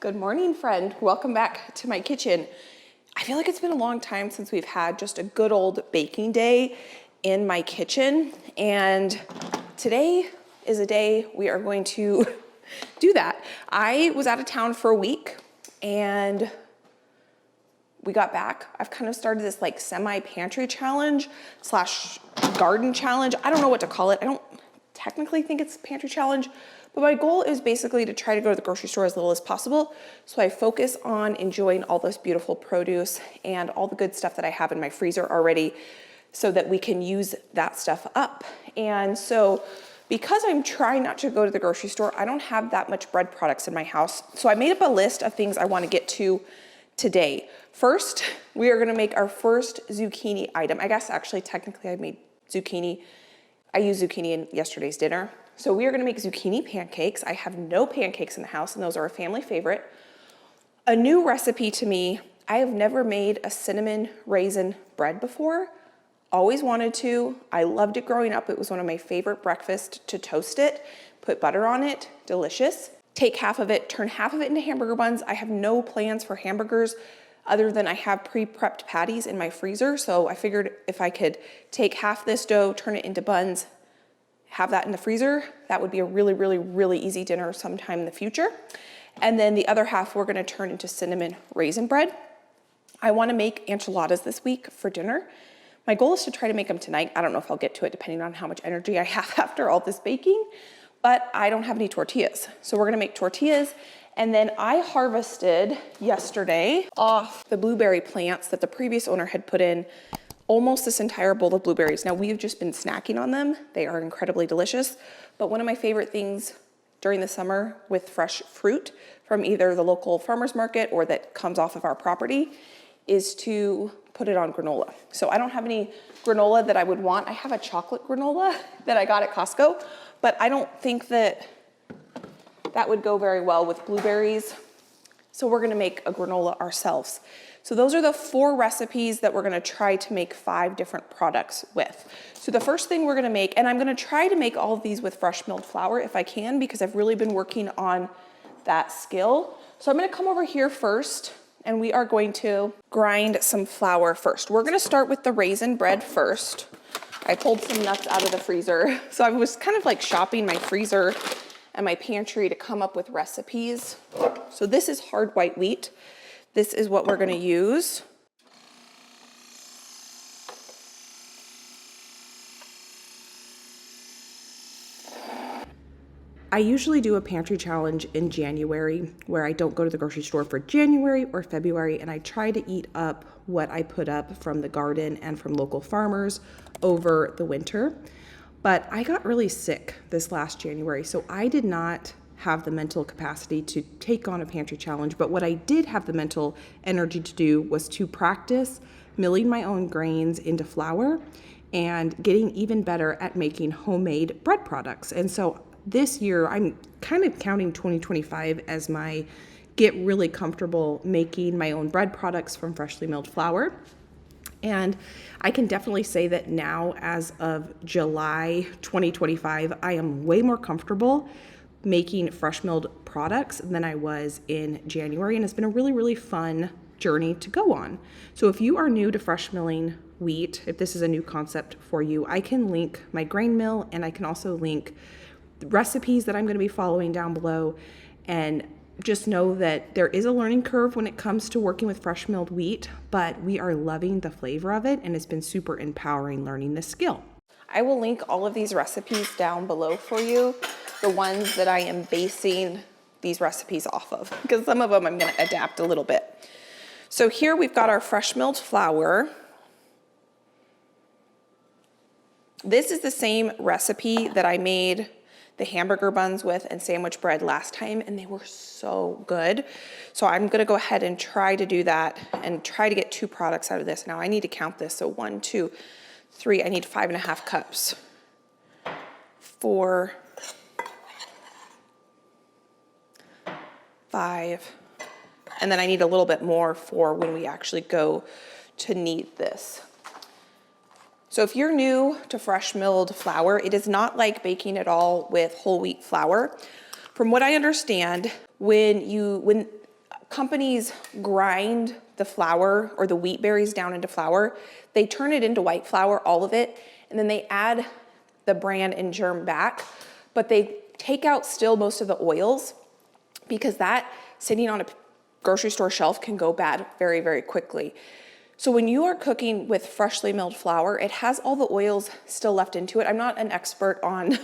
Good morning, friend. Welcome back to my kitchen. I feel like it's been a long time since we've had just a good old baking day in my kitchen, and today is a day we are going to do that. I was out of town for a week and we got back. I've kind of started this like semi-pantry challenge slash garden challenge. I don't know what to call it. I don't technically think it's a pantry challenge, but my goal is basically to try to go to the grocery store as little as possible. So I focus on enjoying all this beautiful produce and all the good stuff that I have in my freezer already so that we can use that stuff up. And so because I'm trying not to go to the grocery store, I don't have that much bread products in my house. So I made up a list of things I want to get to today. First, we are gonna make our first zucchini item. I guess actually technically I made zucchini. I used zucchini in yesterday's dinner. So we are gonna make zucchini pancakes. I have no pancakes in the house and those are a family favorite. A new recipe to me, I have never made a cinnamon raisin bread before. Always wanted to. I loved it growing up. It was one of my favorite breakfasts to toast it, put butter on it, delicious. Take half of it, turn half of it into hamburger buns. I have no plans for hamburgers other than I have pre-prepped patties in my freezer. So I figured if I could take half this dough, turn it into buns, have that in the freezer, that would be a really, really, really easy dinner sometime in the future. And then the other half we're gonna turn into cinnamon raisin bread. I wanna make enchiladas this week for dinner. My goal is to try to make them tonight. I don't know if I'll get to it depending on how much energy I have after all this baking, but I don't have any tortillas. So we're gonna make tortillas. And then I harvested yesterday off the blueberry plants that the previous owner had put in almost this entire bowl of blueberries. Now we've just been snacking on them. They are incredibly delicious. But one of my favorite things during the summer with fresh fruit from either the local farmer's market or that comes off of our property is to put it on granola. So I don't have any granola that I would want. I have a chocolate granola that I got at Costco, but I don't think that would go very well with blueberries. So we're gonna make a granola ourselves. So those are the 4 recipes that we're gonna try to make 5 different products with. So the first thing we're gonna make, and I'm gonna try to make all of these with fresh milled flour if I can, because I've really been working on that skill. So I'm gonna come over here first, and we are going to grind some flour first. We're gonna start with the raisin bread first. I pulled some nuts out of the freezer. So I was kind of like shopping my freezer and my pantry to come up with recipes. So this is hard white wheat. This is what we're gonna use. I usually do a pantry challenge in January where I don't go to the grocery store for January or February, and I try to eat up what I put up from the garden and from local farmers over the winter. But I got really sick this last January, so I did not have the mental capacity to take on a pantry challenge. But what I did have the mental energy to do was to practice milling my own grains into flour and getting even better at making homemade bread products. And so this year, I'm kind of counting 2025 as my get really comfortable making my own bread products from freshly milled flour. And I can definitely say that now, as of July 2025, I am way more comfortable making fresh milled products than I was in January. And it's been a really, really fun journey to go on. So if you are new to fresh milling wheat, if this is a new concept for you, I can link my grain mill, and I can also link recipes that I'm going to be following down below. And just know that there is a learning curve when it comes to working with fresh milled wheat, but we are loving the flavor of it, and it's been super empowering learning this skill. I will link all of these recipes down below for you, the ones that I am basing these recipes off of, because some of them I'm going to adapt a little bit. So here we've got our fresh milled flour. This is the same recipe that I made the hamburger buns with and sandwich bread last time, and they were so good. So I'm gonna go ahead and try to do that and try to get 2 products out of this. Now I need to count this. So 1, 2, 3, I need 5.5 cups. 4, 5, and then I need a little bit more for when we actually go to knead this. So if you're new to fresh milled flour, it is not like baking it all with whole wheat flour. From what I understand, when companies grind the flour or the wheat berries down into flour. They turn it into white flour, all of it, and then they add the bran and germ back, but they take out still most of the oils because that sitting on a grocery store shelf can go bad very, very quickly. So when you are cooking with freshly milled flour, it has all the oils still left into it. I'm not an expert on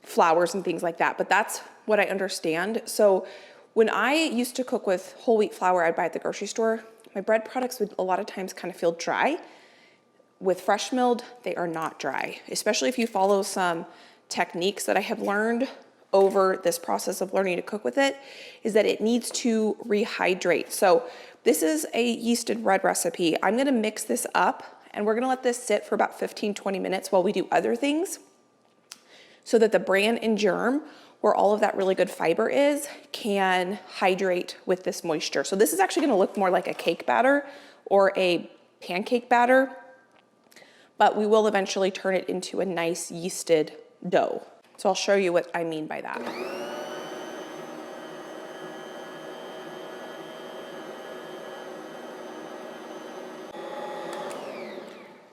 flours and things like that, but that's what I understand. So when I used to cook with whole wheat flour I'd buy at the grocery store, my bread products would a lot of times kind of feel dry. With fresh milled, they are not dry, especially if you follow some techniques that I have learned over this process of learning to cook with it, is that it needs to rehydrate. So this is a yeasted bread recipe. I'm gonna mix this up and we're gonna let this sit for about 15-20 minutes while we do other things so that the bran and germ, where all of that really good fiber is, can hydrate with this moisture. So this is actually gonna look more like a cake batter or a pancake batter, but we will eventually turn it into a nice yeasted dough. So I'll show you what I mean by that.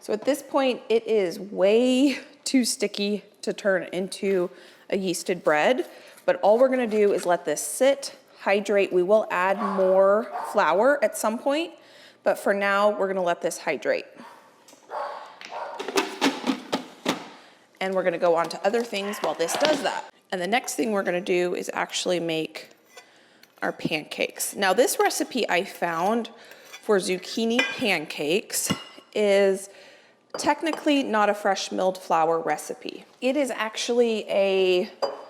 So at this point, it is way too sticky to turn into a yeasted bread, but all we're gonna do is let this sit, hydrate. We will add more flour at some point, but for now, we're gonna let this hydrate. And we're gonna go on to other things while this does that. And the next thing we're gonna do is actually make our pancakes. Now this recipe I found for zucchini pancakes is technically not a fresh milled flour recipe. It is actually a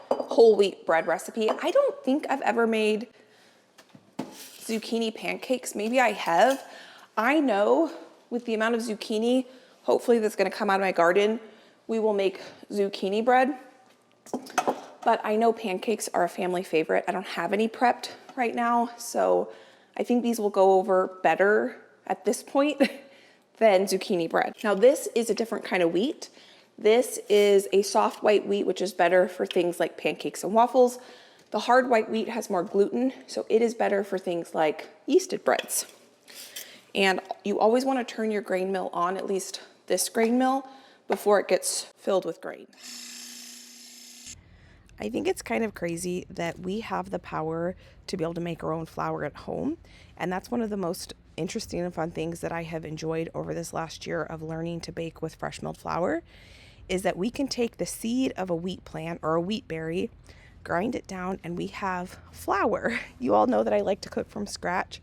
whole wheat bread recipe. I don't think I've ever made zucchini pancakes. Maybe I have. I know with the amount of zucchini, hopefully that's gonna come out of my garden, we will make zucchini bread. But I know pancakes are a family favorite. I don't have any prepped right now, so I think these will go over better at this point than zucchini bread. Now this is a different kind of wheat. This is a soft white wheat, which is better for things like pancakes and waffles. The hard white wheat has more gluten, so it is better for things like yeasted breads. And you always want to turn your grain mill on, at least this grain mill, before it gets filled with grain. I think it's kind of crazy that we have the power to be able to make our own flour at home. And that's one of the most interesting and fun things that I have enjoyed over this last year of learning to bake with fresh milled flour, is that we can take the seed of a wheat plant or a wheat berry, grind it down, and we have flour. You all know that I like to cook from scratch,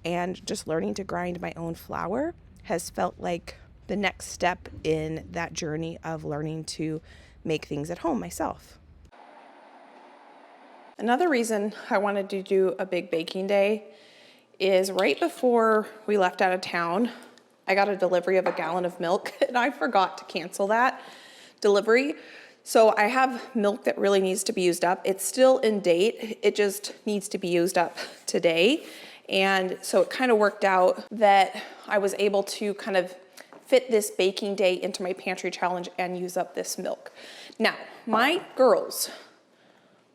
and just learning to grind my own flour has felt like the next step in that journey of learning to make things at home myself. Another reason I wanted to do a big baking day is right before we left out of town, I got a delivery of a gallon of milk and I forgot to cancel that delivery. So I have milk that really needs to be used up. It's still in date. It just needs to be used up today. And so it kind of worked out that I was able to kind of fit this baking day into my pantry challenge and use up this milk. Now, my girls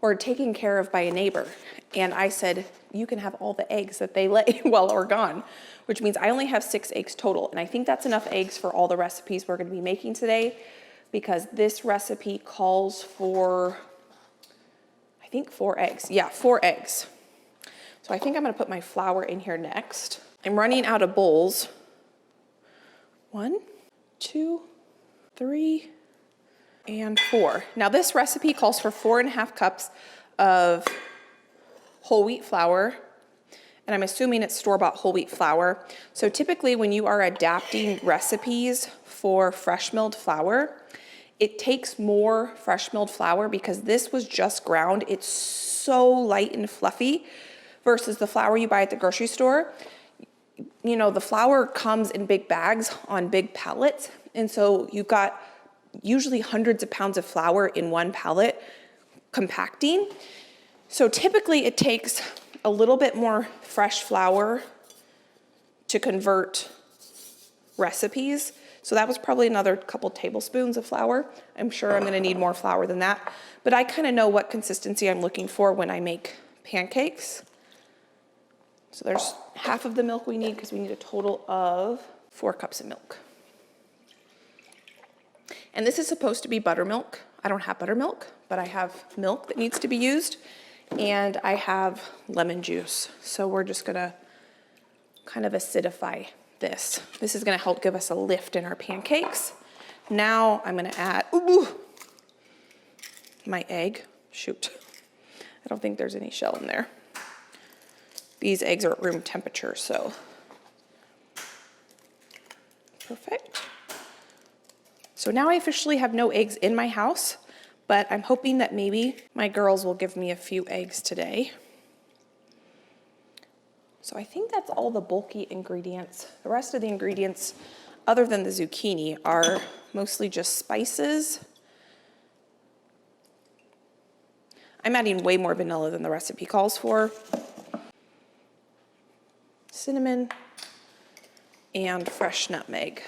were taken care of by a neighbor, and I said, you can have all the eggs that they lay while we're gone, which means I only have 6 eggs total. And I think that's enough eggs for all the recipes we're gonna be making today, because this recipe calls for, I think 4 eggs. Yeah, 4 eggs. So I think I'm gonna put my flour in here next. I'm running out of bowls. 1, 2, 3, and 4. Now this recipe calls for 4.5 cups of whole wheat flour, and I'm assuming it's store-bought whole wheat flour. So typically when you are adapting recipes for fresh milled flour, it takes more fresh milled flour because this was just ground. It's so light and fluffy versus the flour you buy at the grocery store. You know, the flour comes in big bags on big pallets, and so you've got usually hundreds of pounds of flour in one pallet compacting. So typically it takes a little bit more fresh flour to convert recipes. So that was probably another couple tablespoons of flour. I'm sure I'm gonna need more flour than that, but I kind of know what consistency I'm looking for when I make pancakes. So there's half of the milk we need because we need a total of 4 cups of milk. And this is supposed to be buttermilk. I don't have buttermilk, but I have milk that needs to be used, and I have lemon juice. So we're just gonna kind of acidify this. This is gonna help give us a lift in our pancakes. Now I'm gonna add, my egg. Shoot, I don't think there's any shell in there. These eggs are at room temperature, so perfect. So now I officially have no eggs in my house, but I'm hoping that maybe my girls will give me a few eggs today. So I think that's all the bulky ingredients. The rest of the ingredients, other than the zucchini, are mostly just spices. I'm adding way more vanilla than the recipe calls for. Cinnamon and fresh nutmeg.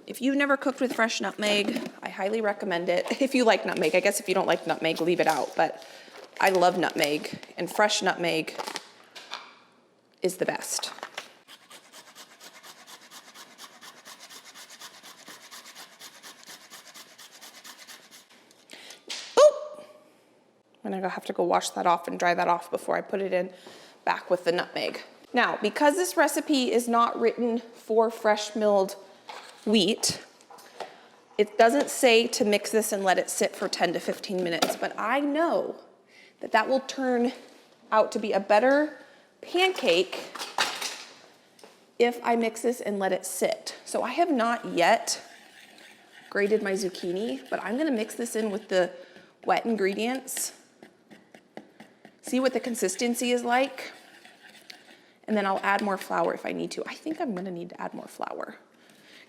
If you've never cooked with fresh nutmeg, I highly recommend it. If you like nutmeg, I guess if you don't like nutmeg, leave it out, but I love nutmeg, and fresh nutmeg is the best. Oh! I'm gonna have to go wash that off and dry that off before I put it in back with the nutmeg. Now, because this recipe is not written for fresh milled wheat, it doesn't say to mix this and let it sit for 10 to 15 minutes, but I know that that will turn out to be a better pancake if I mix this and let it sit. So I have not yet grated my zucchini, but I'm gonna mix this in with the wet ingredients, see what the consistency is like, and then I'll add more flour if I need to. I think I'm gonna need to add more flour.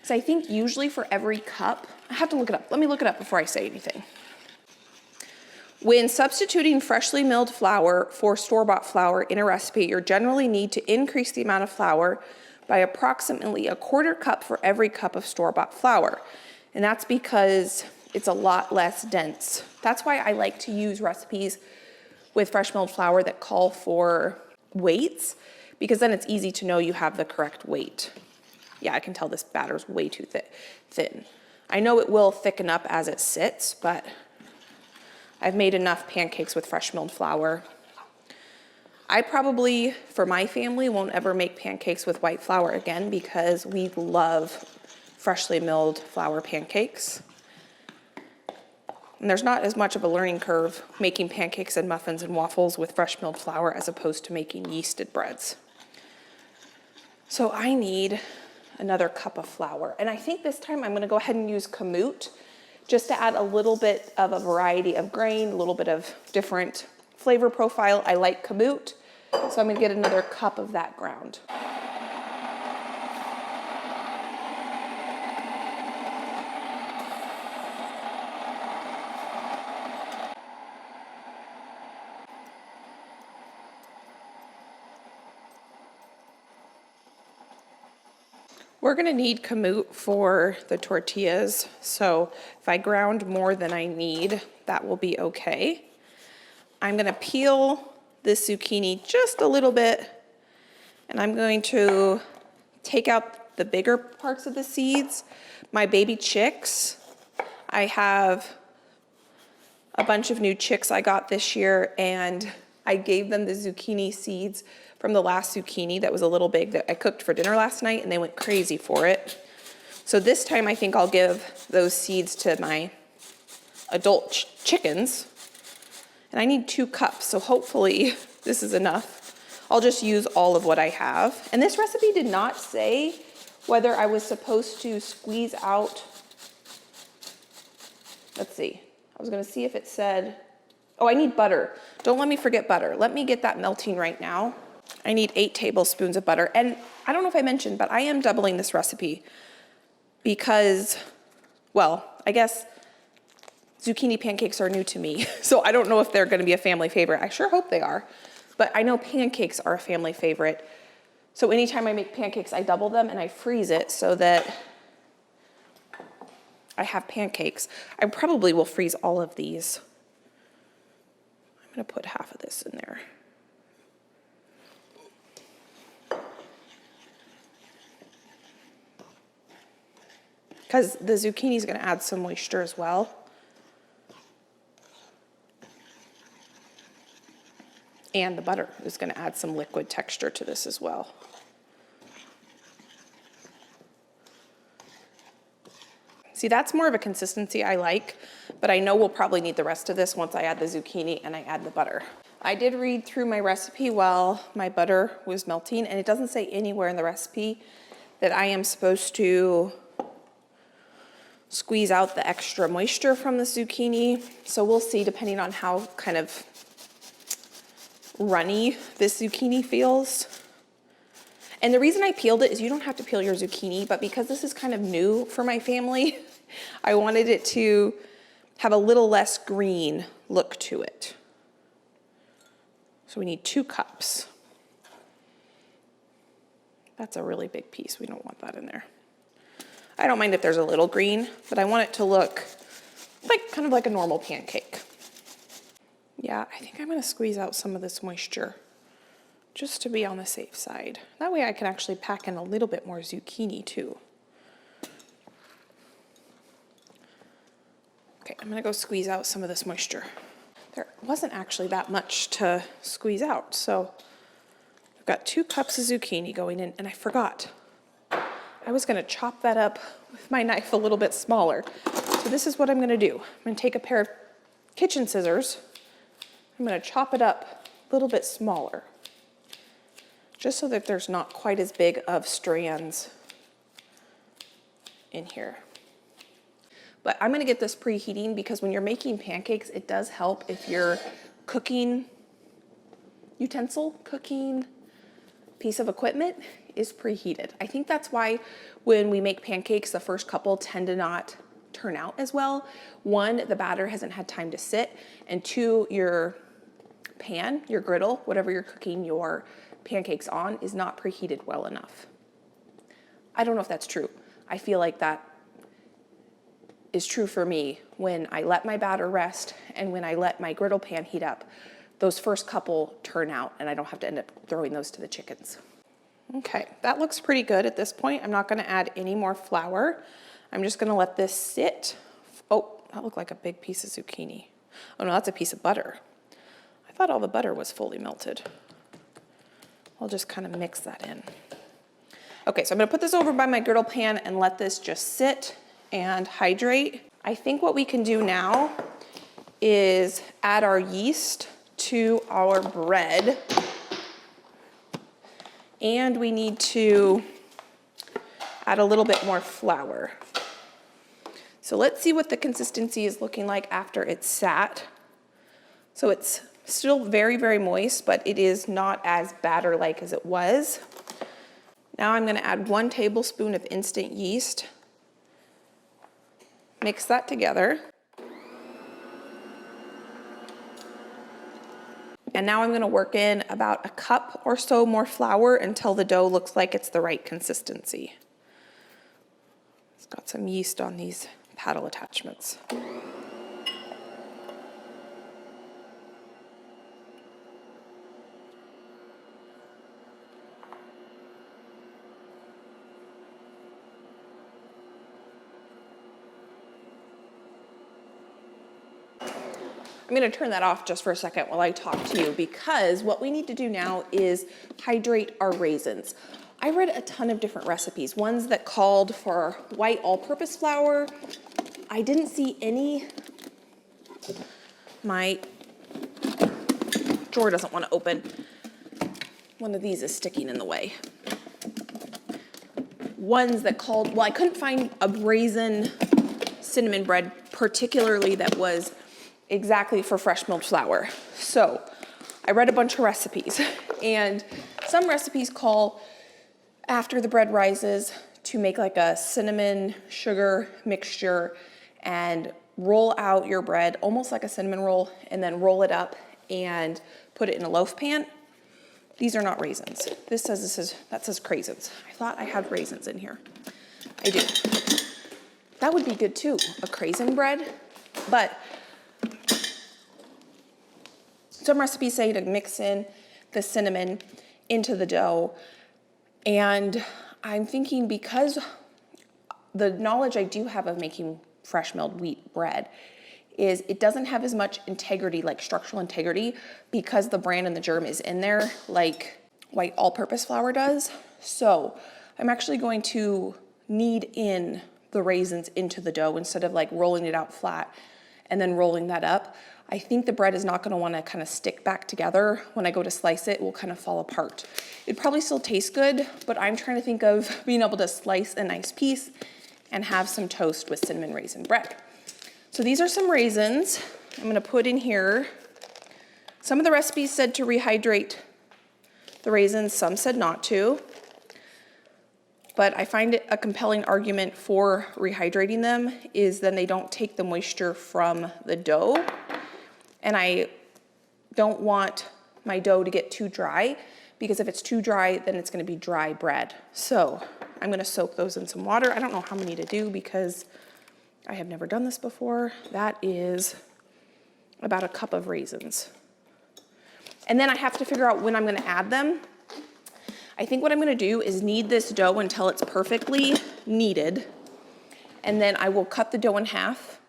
So I think usually for every cup, I have to look it up. Let me look it up before I say anything. When substituting freshly milled flour for store-bought flour in a recipe, you generally need to increase the amount of flour by approximately 1/4 cup for every cup of store-bought flour. And that's because it's a lot less dense. That's why I like to use recipes with fresh milled flour that call for weights, because then it's easy to know you have the correct weight. Yeah, I can tell this batter's way too thin. I know it will thicken up as it sits, but I've made enough pancakes with fresh milled flour. I probably, for my family, won't ever make pancakes with white flour again because we love freshly milled flour pancakes. And there's not as much of a learning curve making pancakes and muffins and waffles with fresh milled flour as opposed to making yeasted breads. So I need another cup of flour. And I think this time I'm gonna go ahead and use kamut just to add a little bit of a variety of grain, a little bit of different flavor profile. I like kamut, so I'm gonna get another cup of that ground. We're gonna need kamut for the tortillas, so if I ground more than I need, that will be okay. I'm gonna peel this zucchini just a little bit, and I'm going to take out the bigger parts of the seeds. My baby chicks, I have a bunch of new chicks I got this year, and I gave them the zucchini seeds from the last zucchini that was a little big that I cooked for dinner last night, and they went crazy for it. So this time I think I'll give those seeds to my adult chickens. And I need 2 cups, so hopefully this is enough. I'll just use all of what I have. And this recipe did not say whether I was supposed to squeeze out, let's see. I was gonna see if it said, oh, I need butter. Don't let me forget butter. Let me get that melting right now. I need 8 tablespoons of butter. And I don't know if I mentioned, but I am doubling this recipe because, well, I guess zucchini pancakes are new to me. So I don't know if they're gonna be a family favorite. I sure hope they are, but I know pancakes are a family favorite. So anytime I make pancakes, I double them and I freeze it so that I have pancakes. I probably will freeze all of these. I'm gonna put half of this in there. because the zucchini is going to add some moisture as well. And the butter is going to add some liquid texture to this as well. See, that's more of a consistency I like, but I know we'll probably need the rest of this once I add the zucchini and I add the butter. I did read through my recipe while my butter was melting, and it doesn't say anywhere in the recipe that I am supposed to squeeze out the extra moisture from the zucchini. So we'll see, depending on how kind of runny this zucchini feels. And the reason I peeled it is you don't have to peel your zucchini, but because this is kind of new for my family, I wanted it to have a little less green look to it. So we need 2 cups. That's a really big piece. We don't want that in there. I don't mind if there's a little green, but I want it to look like kind of like a normal pancake. Yeah, I think I'm going to squeeze out some of this moisture just to be on the safe side. That way I can actually pack in a little bit more zucchini too. Okay, I'm going to go squeeze out some of this moisture. There wasn't actually that much to squeeze out, so I've got 2 cups of zucchini going in, and I forgot. I was going to chop that up with my knife a little bit smaller. So this is what I'm going to do. I'm going to take a pair of kitchen scissors. I'm going to chop it up a little bit smaller, just so that there's not quite as big of strands in here. But I'm gonna get this preheating because when you're making pancakes, it does help if your cooking utensil, cooking piece of equipment is preheated. I think that's why when we make pancakes, the first couple tend to not turn out as well. 1, the batter hasn't had time to sit, and 2, your pan, your griddle, whatever you're cooking your pancakes on, is not preheated well enough. I don't know if that's true. I feel like that is true for me when I let my batter rest and when I let my griddle pan heat up. Those first couple turn out and I don't have to end up throwing those to the chickens. Okay, that looks pretty good at this point. I'm not gonna add any more flour. I'm just gonna let this sit. Oh, that looked like a big piece of zucchini. Oh no, that's a piece of butter. I thought all the butter was fully melted. I'll just kind of mix that in. Okay, so I'm gonna put this over by my griddle pan and let this just sit and hydrate. I think what we can do now is add our yeast to our bread. And we need to add a little bit more flour. So let's see what the consistency is looking like after it's sat. So it's still very, very moist, but it is not as batter-like as it was. Now I'm gonna add 1 tablespoon of instant yeast. Mix that together. And now I'm gonna work in about 1 cup or so more flour until the dough looks like it's the right consistency. It's got some yeast on these paddle attachments. I'm gonna turn that off just for a second while I talk to you, because what we need to do now is hydrate our raisins. I read a ton of different recipes, ones that called for white all-purpose flour. I didn't see any. My drawer doesn't want to open. One of these is sticking in the way. Ones that called, well, I couldn't find a raisin cinnamon bread particularly that was exactly for fresh milled flour. So I read a bunch of recipes, and some recipes call after the bread rises to make like a cinnamon sugar mixture and roll out your bread almost like a cinnamon roll, and then roll it up and put it in a loaf pan. These are not raisins. This says that says craisins. I thought I had raisins in here. I do. That would be good too, a craisin bread, but some recipes say to mix in the cinnamon into the dough. And I'm thinking, because the knowledge I do have of making fresh milled wheat bread is it doesn't have as much integrity, like structural integrity, because the bran and the germ is in there like white all-purpose flour does. So I'm actually going to knead in the raisins into the dough instead of like rolling it out flat and then rolling that up. I think the bread is not gonna wanna kind of stick back together. When I go to slice it, it will kind of fall apart. It probably still tastes good, but I'm trying to think of being able to slice a nice piece and have some toast with cinnamon raisin bread. So these are some raisins I'm gonna put in here. Some of the recipes said to rehydrate the raisins, some said not to. But I find it a compelling argument for rehydrating them is then they don't take the moisture from the dough. And I don't want my dough to get too dry, because if it's too dry, then it's gonna be dry bread. So I'm gonna soak those in some water. I don't know how many to do because I have never done this before. That is about a cup of raisins. And then I have to figure out when I'm gonna add them. I think what I'm gonna do is knead this dough until it's perfectly kneaded, and then I will cut the dough in half.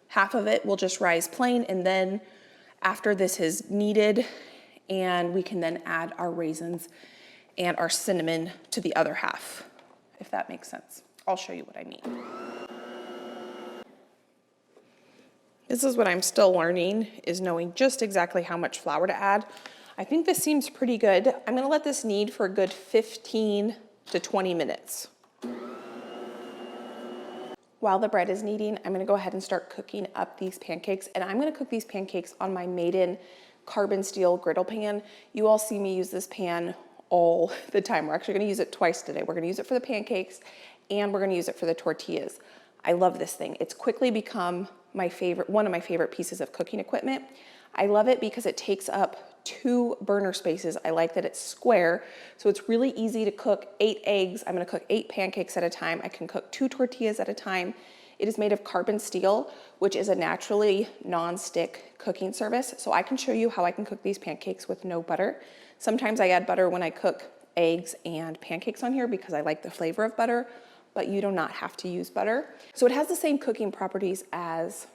Half of it will just rise plain, and then after this is kneaded, and we can then add our raisins and our cinnamon to the other half, if that makes sense. I'll show you what I mean. This is what I'm still learning, is knowing just exactly how much flour to add. I think this seems pretty good. I'm gonna let this knead for a good 15 to 20 minutes. While the bread is kneading, I'm gonna go ahead and start cooking up these pancakes, and I'm gonna cook these pancakes on my Made-In carbon steel griddle pan. You all see me use this pan all the time. We're actually gonna use it twice today. We're gonna use it for the pancakes, and we're gonna use it for the tortillas. I love this thing. It's quickly become my favorite, one of my favorite pieces of cooking equipment. I love it because it takes up 2 burner spaces. I like that it's square, so it's really easy to cook 8 eggs. I'm gonna cook 8 pancakes at a time. I can cook 2 tortillas at a time. It is made of carbon steel, which is a naturally non-stick cooking surface. So I can show you how I can cook these pancakes with no butter. Sometimes I add butter when I cook eggs and pancakes on here because I like the flavor of butter, but you do not have to use butter. So it has the same cooking properties as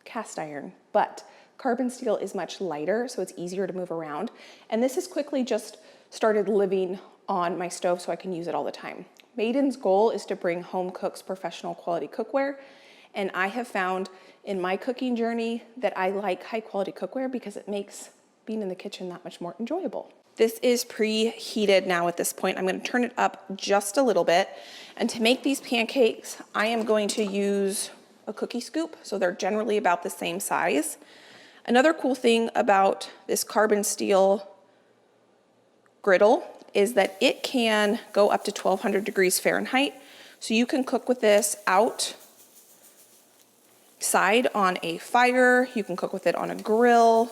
cast iron, but carbon steel is much lighter, so it's easier to move around. And this has quickly just started living on my stove so I can use it all the time. Maiden's goal is to bring home cooks professional quality cookware. And I have found in my cooking journey that I like high quality cookware because it makes being in the kitchen that much more enjoyable. This is preheated now at this point. I'm gonna turn it up just a little bit. And to make these pancakes, I am going to use a cookie scoop. So they're generally about the same size. Another cool thing about this carbon steel griddle is that it can go up to 1200 degrees Fahrenheit. So you can cook with this outside on a fire. You can cook with it on a grill.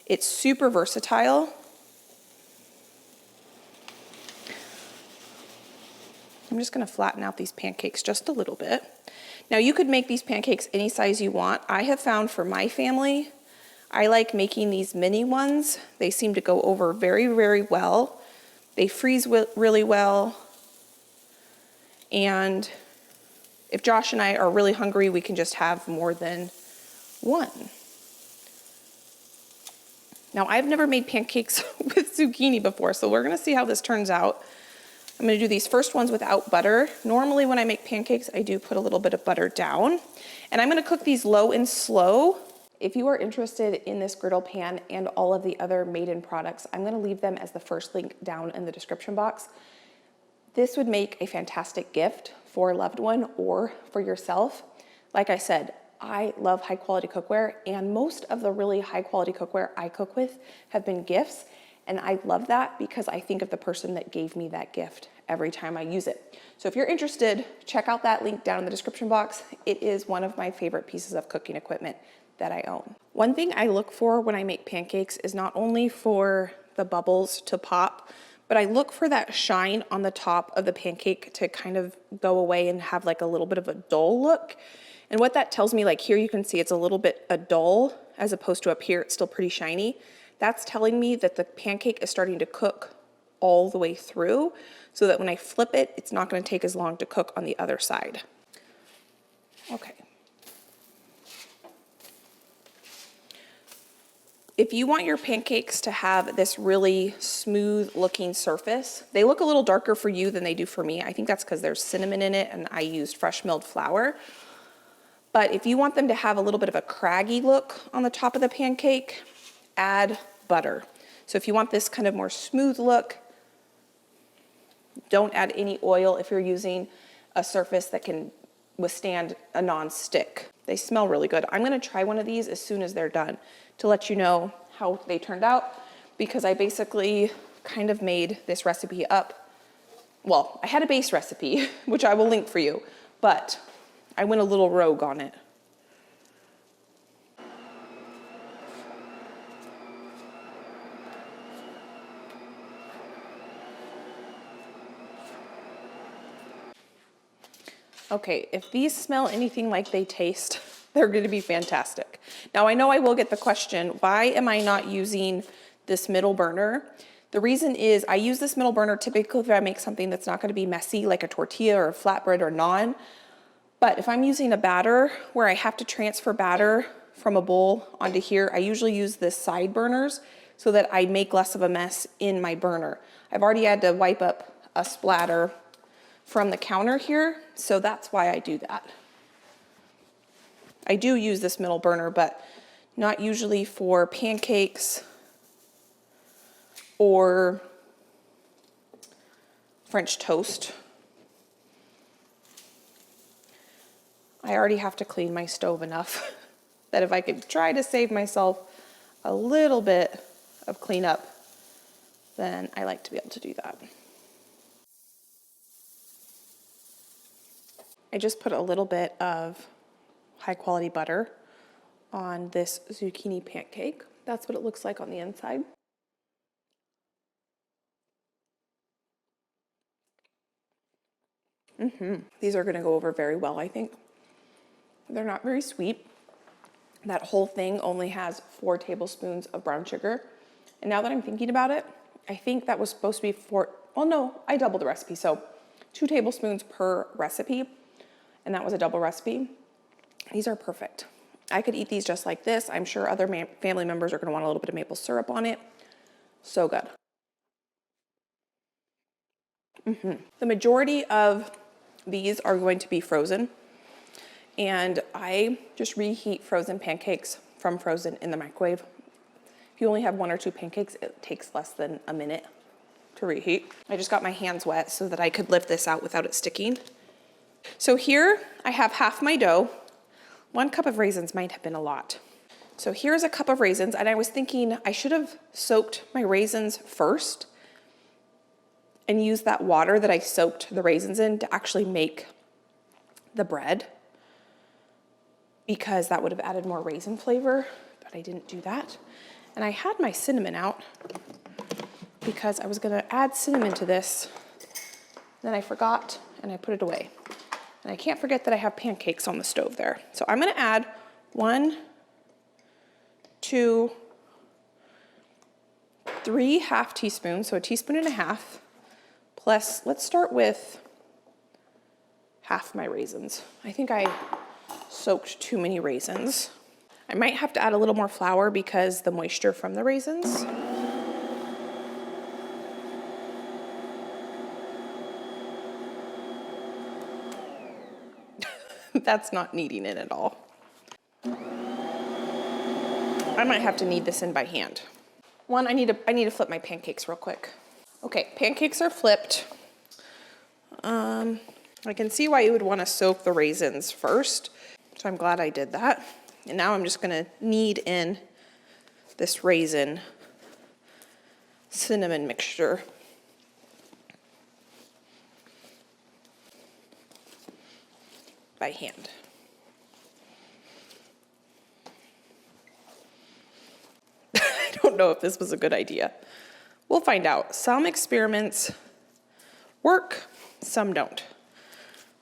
It's super versatile. I'm just gonna flatten out these pancakes just a little bit. Now you could make these pancakes any size you want. I have found for my family, I like making these mini ones. They seem to go over very, very well. They freeze really well. And if Josh and I are really hungry, we can just have more than one. Now I've never made pancakes with zucchini before, so we're gonna see how this turns out. I'm gonna do these first ones without butter. Normally when I make pancakes, I do put a little bit of butter down. And I'm gonna cook these low and slow. If you are interested in this griddle pan and all of the other Made-In products, I'm gonna leave them as the first link down in the description box. This would make a fantastic gift for a loved one or for yourself. Like I said, I love high quality cookware, and most of the really high quality cookware I cook with have been gifts. And I love that because I think of the person that gave me that gift every time I use it. So if you're interested, check out that link down in the description box. It is one of my favorite pieces of cooking equipment that I own. One thing I look for when I make pancakes is not only for the bubbles to pop, but I look for that shine on the top of the pancake to kind of go away and have like a little bit of a dull look. And what that tells me, like here you can see it's a little bit a dull as opposed to up here it's still pretty shiny. That's telling me that the pancake is starting to cook all the way through so that when I flip it, it's not gonna take as long to cook on the other side. Okay. If you want your pancakes to have this really smooth looking surface, they look a little darker for you than they do for me. I think that's because there's cinnamon in it and I used fresh milled flour. But if you want them to have a little bit of a craggy look on the top of the pancake, add butter. So if you want this kind of more smooth look, don't add any oil if you're using a surface that can withstand a non-stick. They smell really good. I'm gonna try one of these as soon as they're done to let you know how they turned out, because I basically kind of made this recipe up. Well, I had a base recipe, which I will link for you, but I went a little rogue on it. Okay, if these smell anything like they taste, they're gonna be fantastic. Now I know I will get the question, why am I not using this middle burner? The reason is I use this middle burner typically if I make something that's not gonna be messy, like a tortilla or a flatbread or naan. But if I'm using a batter where I have to transfer batter from a bowl onto here, I usually use this side burners so that I make less of a mess in my burner. I've already had to wipe up a splatter from the counter here, so that's why I do that. I do use this middle burner, but not usually for pancakes or French toast. I already have to clean my stove enough that if I could try to save myself a little bit of cleanup, then I like to be able to do that. I just put a little bit of high quality butter on this zucchini pancake. That's what it looks like on the inside. These are gonna go over very well, I think. They're not very sweet. That whole thing only has 4 tablespoons of brown sugar. And now that I'm thinking about it, I think that was supposed to be 4, well no, I doubled the recipe. So 2 tablespoons per recipe, and that was a double recipe. These are perfect. I could eat these just like this. I'm sure other family members are gonna want a little bit of maple syrup on it. So good. The majority of these are going to be frozen. And I just reheat frozen pancakes from frozen in the microwave. If you only have 1 or 2 pancakes, it takes less than a minute to reheat. I just got my hands wet so that I could lift this out without it sticking. So here I have half my dough. 1 cup of raisins might have been a lot. So here's a cup of raisins, and I was thinking I should have soaked my raisins first and used that water that I soaked the raisins in to actually make the bread, because that would have added more raisin flavor, but I didn't do that. And I had my cinnamon out because I was gonna add cinnamon to this, then I forgot and I put it away. And I can't forget that I have pancakes on the stove there. So I'm gonna add 1, 2, 3 half teaspoons, so a teaspoon and a half, plus let's start with half my raisins. I think I soaked too many raisins. I might have to add a little more flour because the moisture from the raisins. That's not kneading it at all. I might have to knead this in by hand. I need to flip my pancakes real quick. Okay, pancakes are flipped. I can see why you would want to soak the raisins first, so I'm glad I did that. And now I'm just gonna knead in this raisin cinnamon mixture. By hand. I don't know if this was a good idea. We'll find out. Some experiments work, some don't.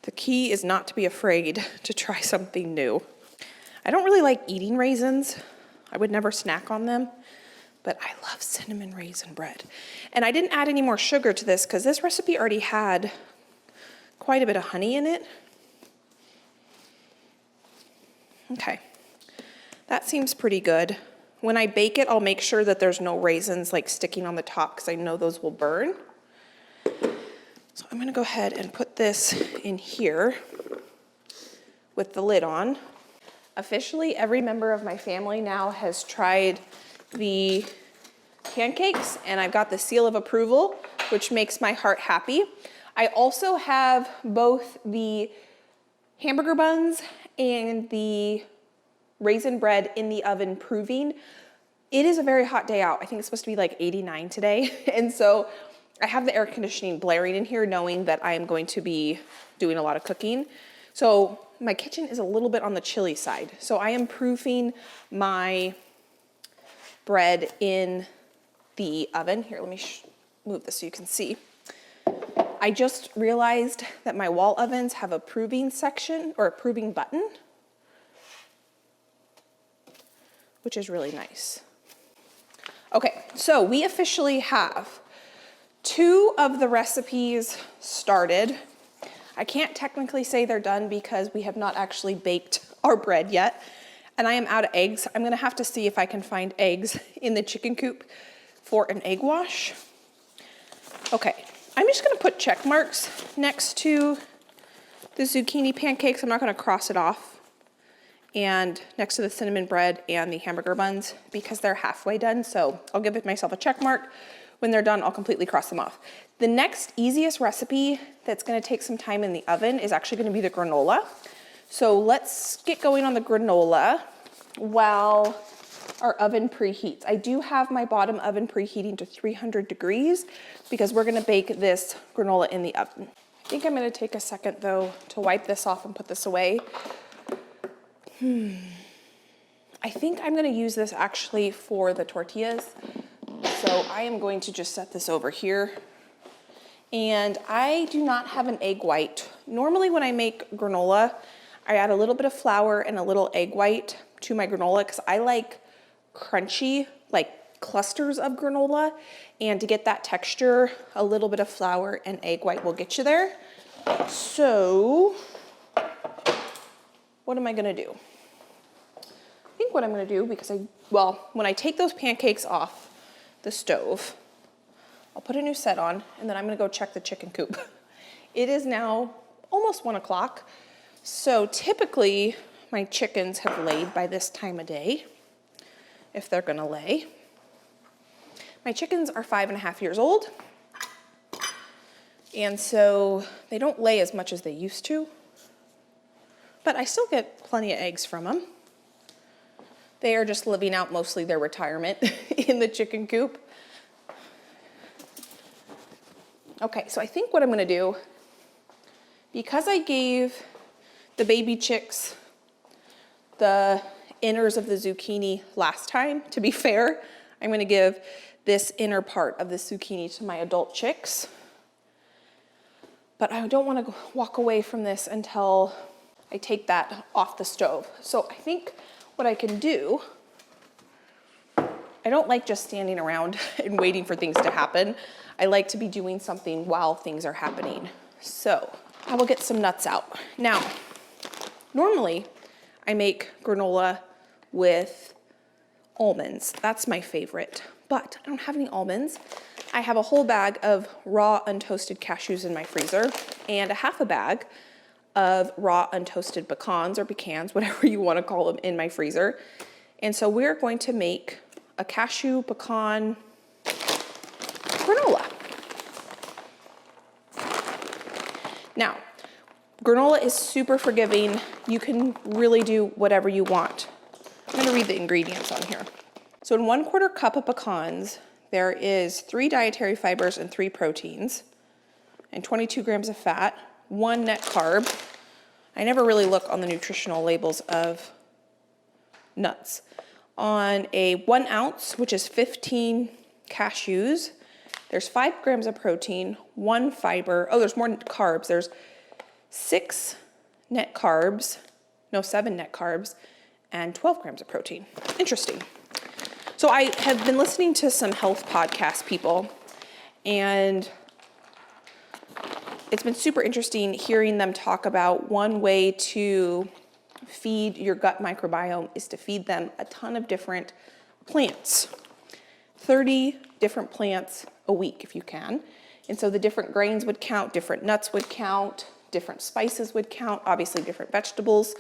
The key is not to be afraid to try something new. I don't really like eating raisins. I would never snack on them, but I love cinnamon raisin bread. And I didn't add any more sugar to this because this recipe already had quite a bit of honey in it. Okay, that seems pretty good. When I bake it, I'll make sure that there's no raisins like sticking on the top because I know those will burn. So I'm gonna go ahead and put this in here with the lid on. Officially, every member of my family now has tried the pancakes, and I've got the seal of approval, which makes my heart happy. I also have both the hamburger buns and the raisin bread in the oven proving. It is a very hot day out. I think it's supposed to be like 89 today. And so I have the air conditioning blaring in here knowing that I am going to be doing a lot of cooking. So my kitchen is a little bit on the chilly side. So I am proofing my bread in the oven. Here, let me move this so you can see. I just realized that my wall ovens have a proving section or a proving button, which is really nice. Okay, so we officially have 2 of the recipes started. I can't technically say they're done because we have not actually baked our bread yet, and I am out of eggs. I'm gonna have to see if I can find eggs in the chicken coop for an egg wash. Okay, I'm just gonna put check marks next to the zucchini pancakes. I'm not gonna cross it off. And next to the cinnamon bread and the hamburger buns because they're halfway done. So I'll give myself a check mark. When they're done, I'll completely cross them off. The next easiest recipe that's gonna take some time in the oven is actually gonna be the granola. So let's get going on the granola while our oven preheats. I do have my bottom oven preheating to 300 degrees because we're gonna bake this granola in the oven. I think I'm gonna take a second though to wipe this off and put this away. I think I'm gonna use this actually for the tortillas. So I am going to just set this over here. And I do not have an egg white. Normally when I make granola, I add a little bit of flour and a little egg white to my granola because I like crunchy, like clusters of granola. And to get that texture, a little bit of flour and egg white will get you there. So what am I gonna do? I think what I'm gonna do, because when I take those pancakes off the stove, I'll put a new set on and then I'm gonna go check the chicken coop. It is now almost 1 o'clock. So typically my chickens have laid by this time of day, if they're gonna lay. My chickens are 5.5 years old. And so they don't lay as much as they used to, but I still get plenty of eggs from them. They are just living out mostly their retirement in the chicken coop. Okay, so I think what I'm gonna do, because I gave the baby chicks the inners of the zucchini last time, to be fair, I'm gonna give this inner part of the zucchini to my adult chicks. But I don't wanna walk away from this until I take that off the stove. So I think what I can do, I don't like just standing around and waiting for things to happen. I like to be doing something while things are happening. So I will get some nuts out. Now, normally I make granola with almonds. That's my favorite, but I don't have any almonds. I have a whole bag of raw untoasted cashews in my freezer and a half a bag of raw untoasted pecans or pecans, whatever you want to call them, in my freezer. And so we're going to make a cashew pecan granola. Now, granola is super forgiving. You can really do whatever you want. I'm gonna read the ingredients on here. So in 1/4 cup of pecans, there is 3 dietary fibers and 3 proteins and 22 grams of fat, 1 net carb. I never really look on the nutritional labels of nuts. On a 1 ounce, which is 15 cashews, there's 5 grams of protein, 1 fiber. Oh, there's more carbs. There's 7 net carbs, and 12 grams of protein. Interesting. So I have been listening to some health podcast people, and it's been super interesting hearing them talk about one way to feed your gut microbiome is to feed them a ton of different plants. 30 different plants a week if you can. And so the different grains would count, different nuts would count, different spices would count, obviously different vegetables.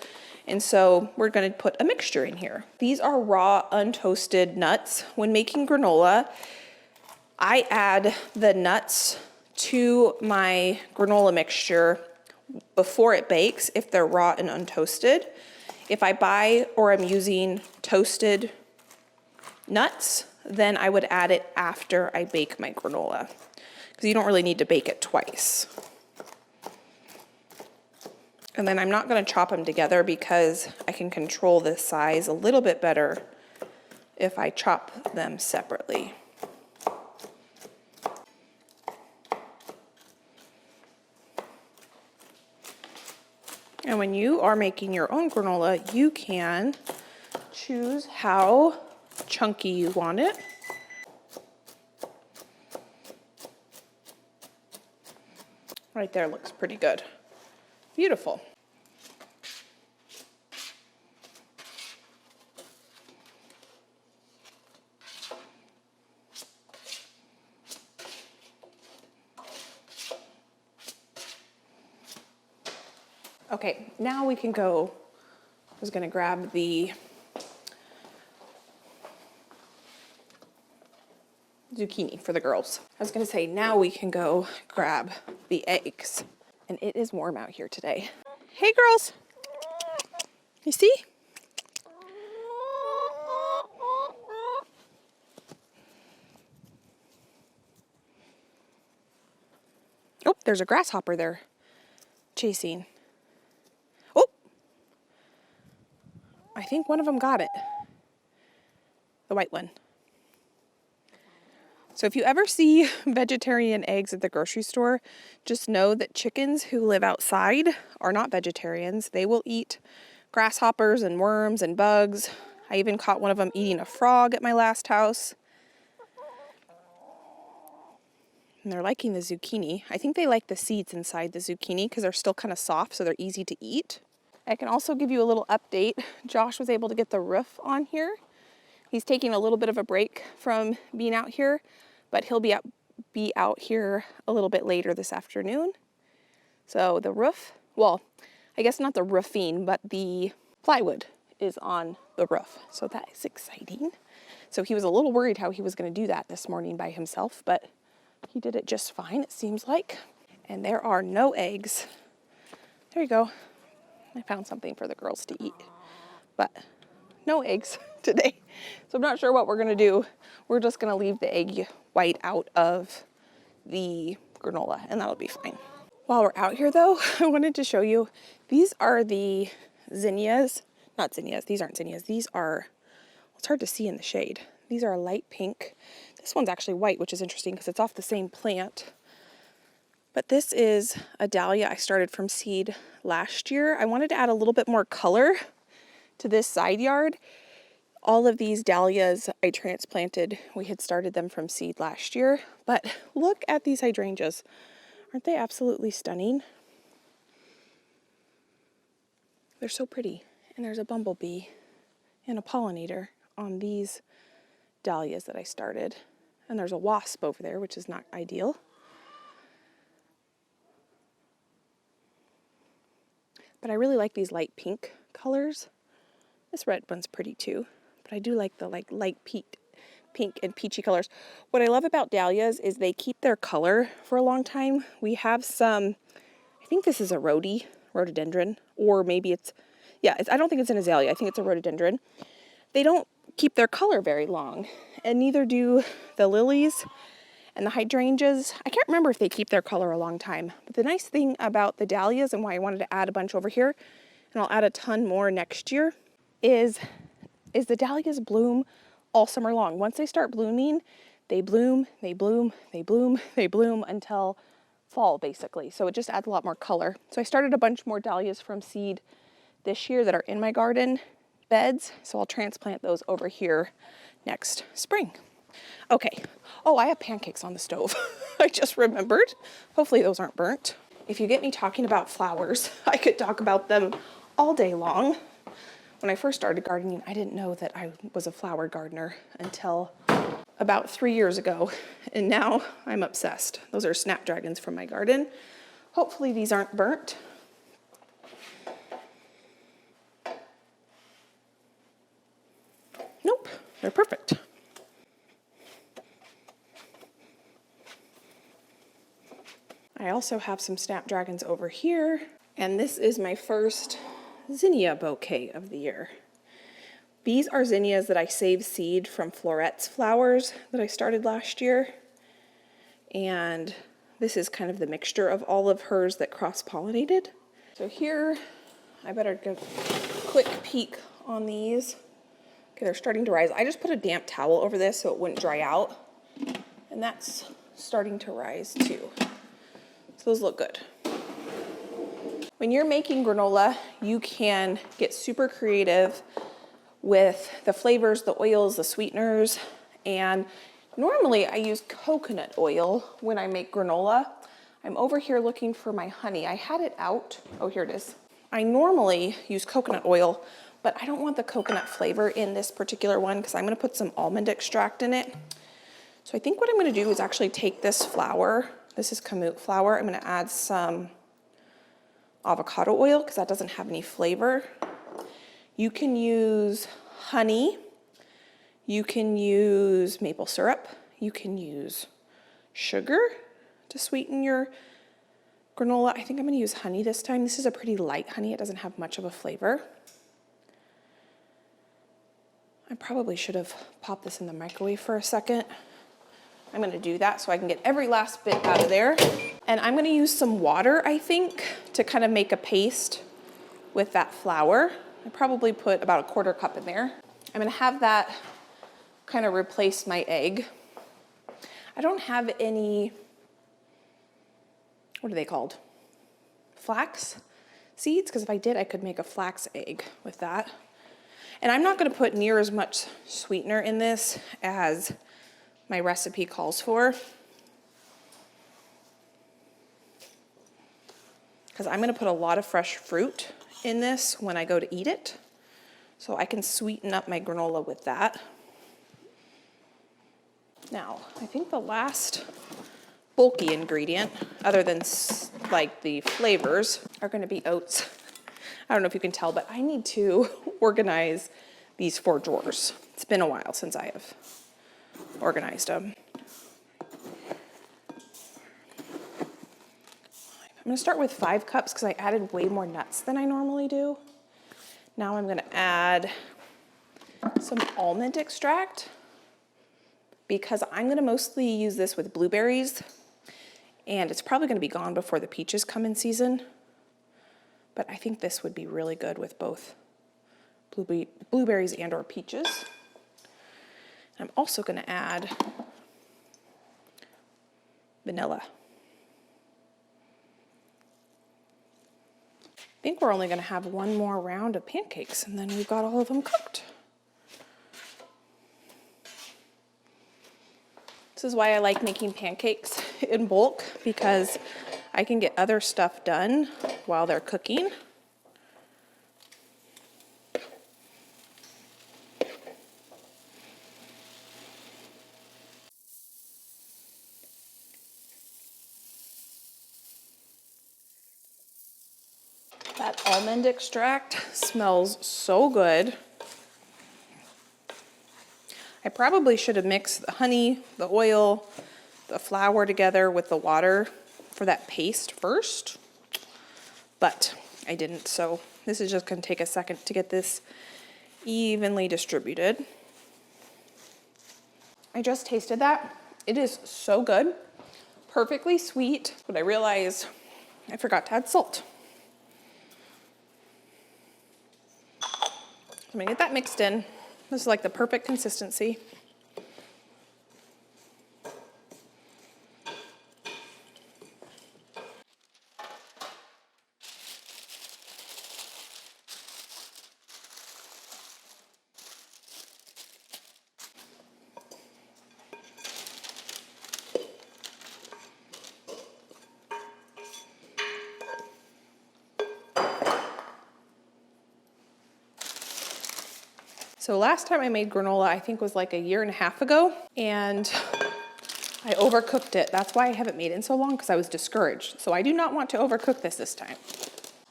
And so we're gonna put a mixture in here. These are raw, untoasted nuts. When making granola, I add the nuts to my granola mixture before it bakes if they're raw and untoasted. If I buy or I'm using toasted nuts, then I would add it after I bake my granola, because you don't really need to bake it twice. And then I'm not going to chop them together because I can control the size a little bit better if I chop them separately. And when you are making your own granola, you can choose how chunky you want it. Right there looks pretty good. Beautiful. Okay, now we can go. I was gonna grab the zucchini for the girls. I was gonna say, now we can go grab the eggs. And it is warm out here today. Hey girls, you see? Oh, there's a grasshopper there chasing. Oh, I think one of them got it. The white one. So if you ever see vegetarian eggs at the grocery store, just know that chickens who live outside are not vegetarians. They will eat grasshoppers and worms and bugs. I even caught one of them eating a frog at my last house. And they're liking the zucchini. I think they like the seeds inside the zucchini because they're still kind of soft, so they're easy to eat. I can also give you a little update. Josh was able to get the roof on here. He's taking a little bit of a break from being out here, but he'll be out here a little bit later this afternoon. So the roof, well, I guess not the roofing, but the plywood is on the roof. So that is exciting. So he was a little worried how he was going to do that this morning by himself, but he did it just fine, it seems like. And there are no eggs. There you go. I found something for the girls to eat, but no eggs today. So I'm not sure what we're gonna do. We're just gonna leave the egg white out of the granola and that'll be fine. While we're out here though, I wanted to show you, these are the zinnias, not zinnias, these aren't zinnias. These are, it's hard to see in the shade. These are light pink. This one's actually white, which is interesting because it's off the same plant. But this is a dahlia I started from seed last year. I wanted to add a little bit more color to this side yard. All of these dahlias I transplanted. We had started them from seed last year, but look at these hydrangeas. Aren't they absolutely stunning? They're so pretty. And there's a bumblebee and a pollinator on these dahlias that I started. And there's a wasp over there, which is not ideal. But I really like these light pink colors. This red one's pretty too, but I do like the light pink and peachy colors. What I love about dahlias is they keep their color for a long time. We have some, I think this is a rhododendron, or maybe it's, yeah, I don't think it's an azalea. I think it's a rhododendron. They don't keep their color very long, and neither do the lilies and the hydrangeas. I can't remember if they keep their color a long time, but the nice thing about the dahlias and why I wanted to add a bunch over here, and I'll add a ton more next year, is the dahlias bloom all summer long. Once they start blooming, they bloom, they bloom, they bloom, they bloom until fall, basically. So it just adds a lot more color. So I started a bunch more dahlias from seed this year that are in my garden beds. So I'll transplant those over here next spring. Okay. Oh, I have pancakes on the stove. I just remembered. Hopefully those aren't burnt. If you get me talking about flowers, I could talk about them all day long. When I first started gardening, I didn't know that I was a flower gardener until about 3 years ago, and now I'm obsessed. Those are snapdragons from my garden. Hopefully these aren't burnt. Nope, they're perfect. I also have some snapdragons over here, and this is my first zinnia bouquet of the year. These are zinnias that I saved seed from Florette's flowers that I started last year. And this is kind of the mixture of all of hers that cross-pollinated. So here, I better give a quick peek on these. Okay, they're starting to rise. I just put a damp towel over this so it wouldn't dry out. And that's starting to rise too. So those look good. When you're making granola, you can get super creative with the flavors, the oils, the sweeteners, and normally I use coconut oil when I make granola. I'm over here looking for my honey. I had it out. Oh, here it is. I normally use coconut oil, but I don't want the coconut flavor in this particular one because I'm gonna put some almond extract in it. So I think what I'm gonna do is actually take this flour. This is kamut flour. I'm gonna add some avocado oil because that doesn't have any flavor. You can use honey, you can use maple syrup, you can use sugar to sweeten your granola. I think I'm gonna use honey this time. This is a pretty light honey, it doesn't have much of a flavor. I probably should have popped this in the microwave for a second. I'm gonna do that so I can get every last bit out of there. And I'm gonna use some water, I think, to kind of make a paste with that flour. I probably put about a 1/4 cup in there. I'm gonna have that kind of replace my egg. I don't have any, what are they called? Flax seeds? Because if I did, I could make a flax egg with that. And I'm not gonna put near as much sweetener in this as my recipe calls for. Because I'm gonna put a lot of fresh fruit in this when I go to eat it. So I can sweeten up my granola with that. Now, I think the last bulky ingredient, other than like the flavors, are gonna be oats. I don't know if you can tell, but I need to organize these 4 drawers. It's been a while since I have organized them. I'm gonna start with 5 cups because I added way more nuts than I normally do. Now I'm gonna add some almond extract because I'm gonna mostly use this with blueberries and it's probably gonna be gone before the peaches come in season. But I think this would be really good with both blueberries and or peaches. I'm also gonna add vanilla. I think we're only gonna have 1 more round of pancakes and then we've got all of them cooked. This is why I like making pancakes in bulk because I can get other stuff done while they're cooking. That almond extract smells so good. I probably should have mixed the honey, the oil, the flour together with the water for that paste first, but I didn't. So this is just gonna take a second to get this evenly distributed. I just tasted that. It is so good, perfectly sweet, but I realized I forgot to add salt. I'm gonna get that mixed in. This is like the perfect consistency. So last time I made granola, I think was like a year and a half ago, and I overcooked it. That's why I haven't made it in so long, because I was discouraged. So I do not want to overcook this time.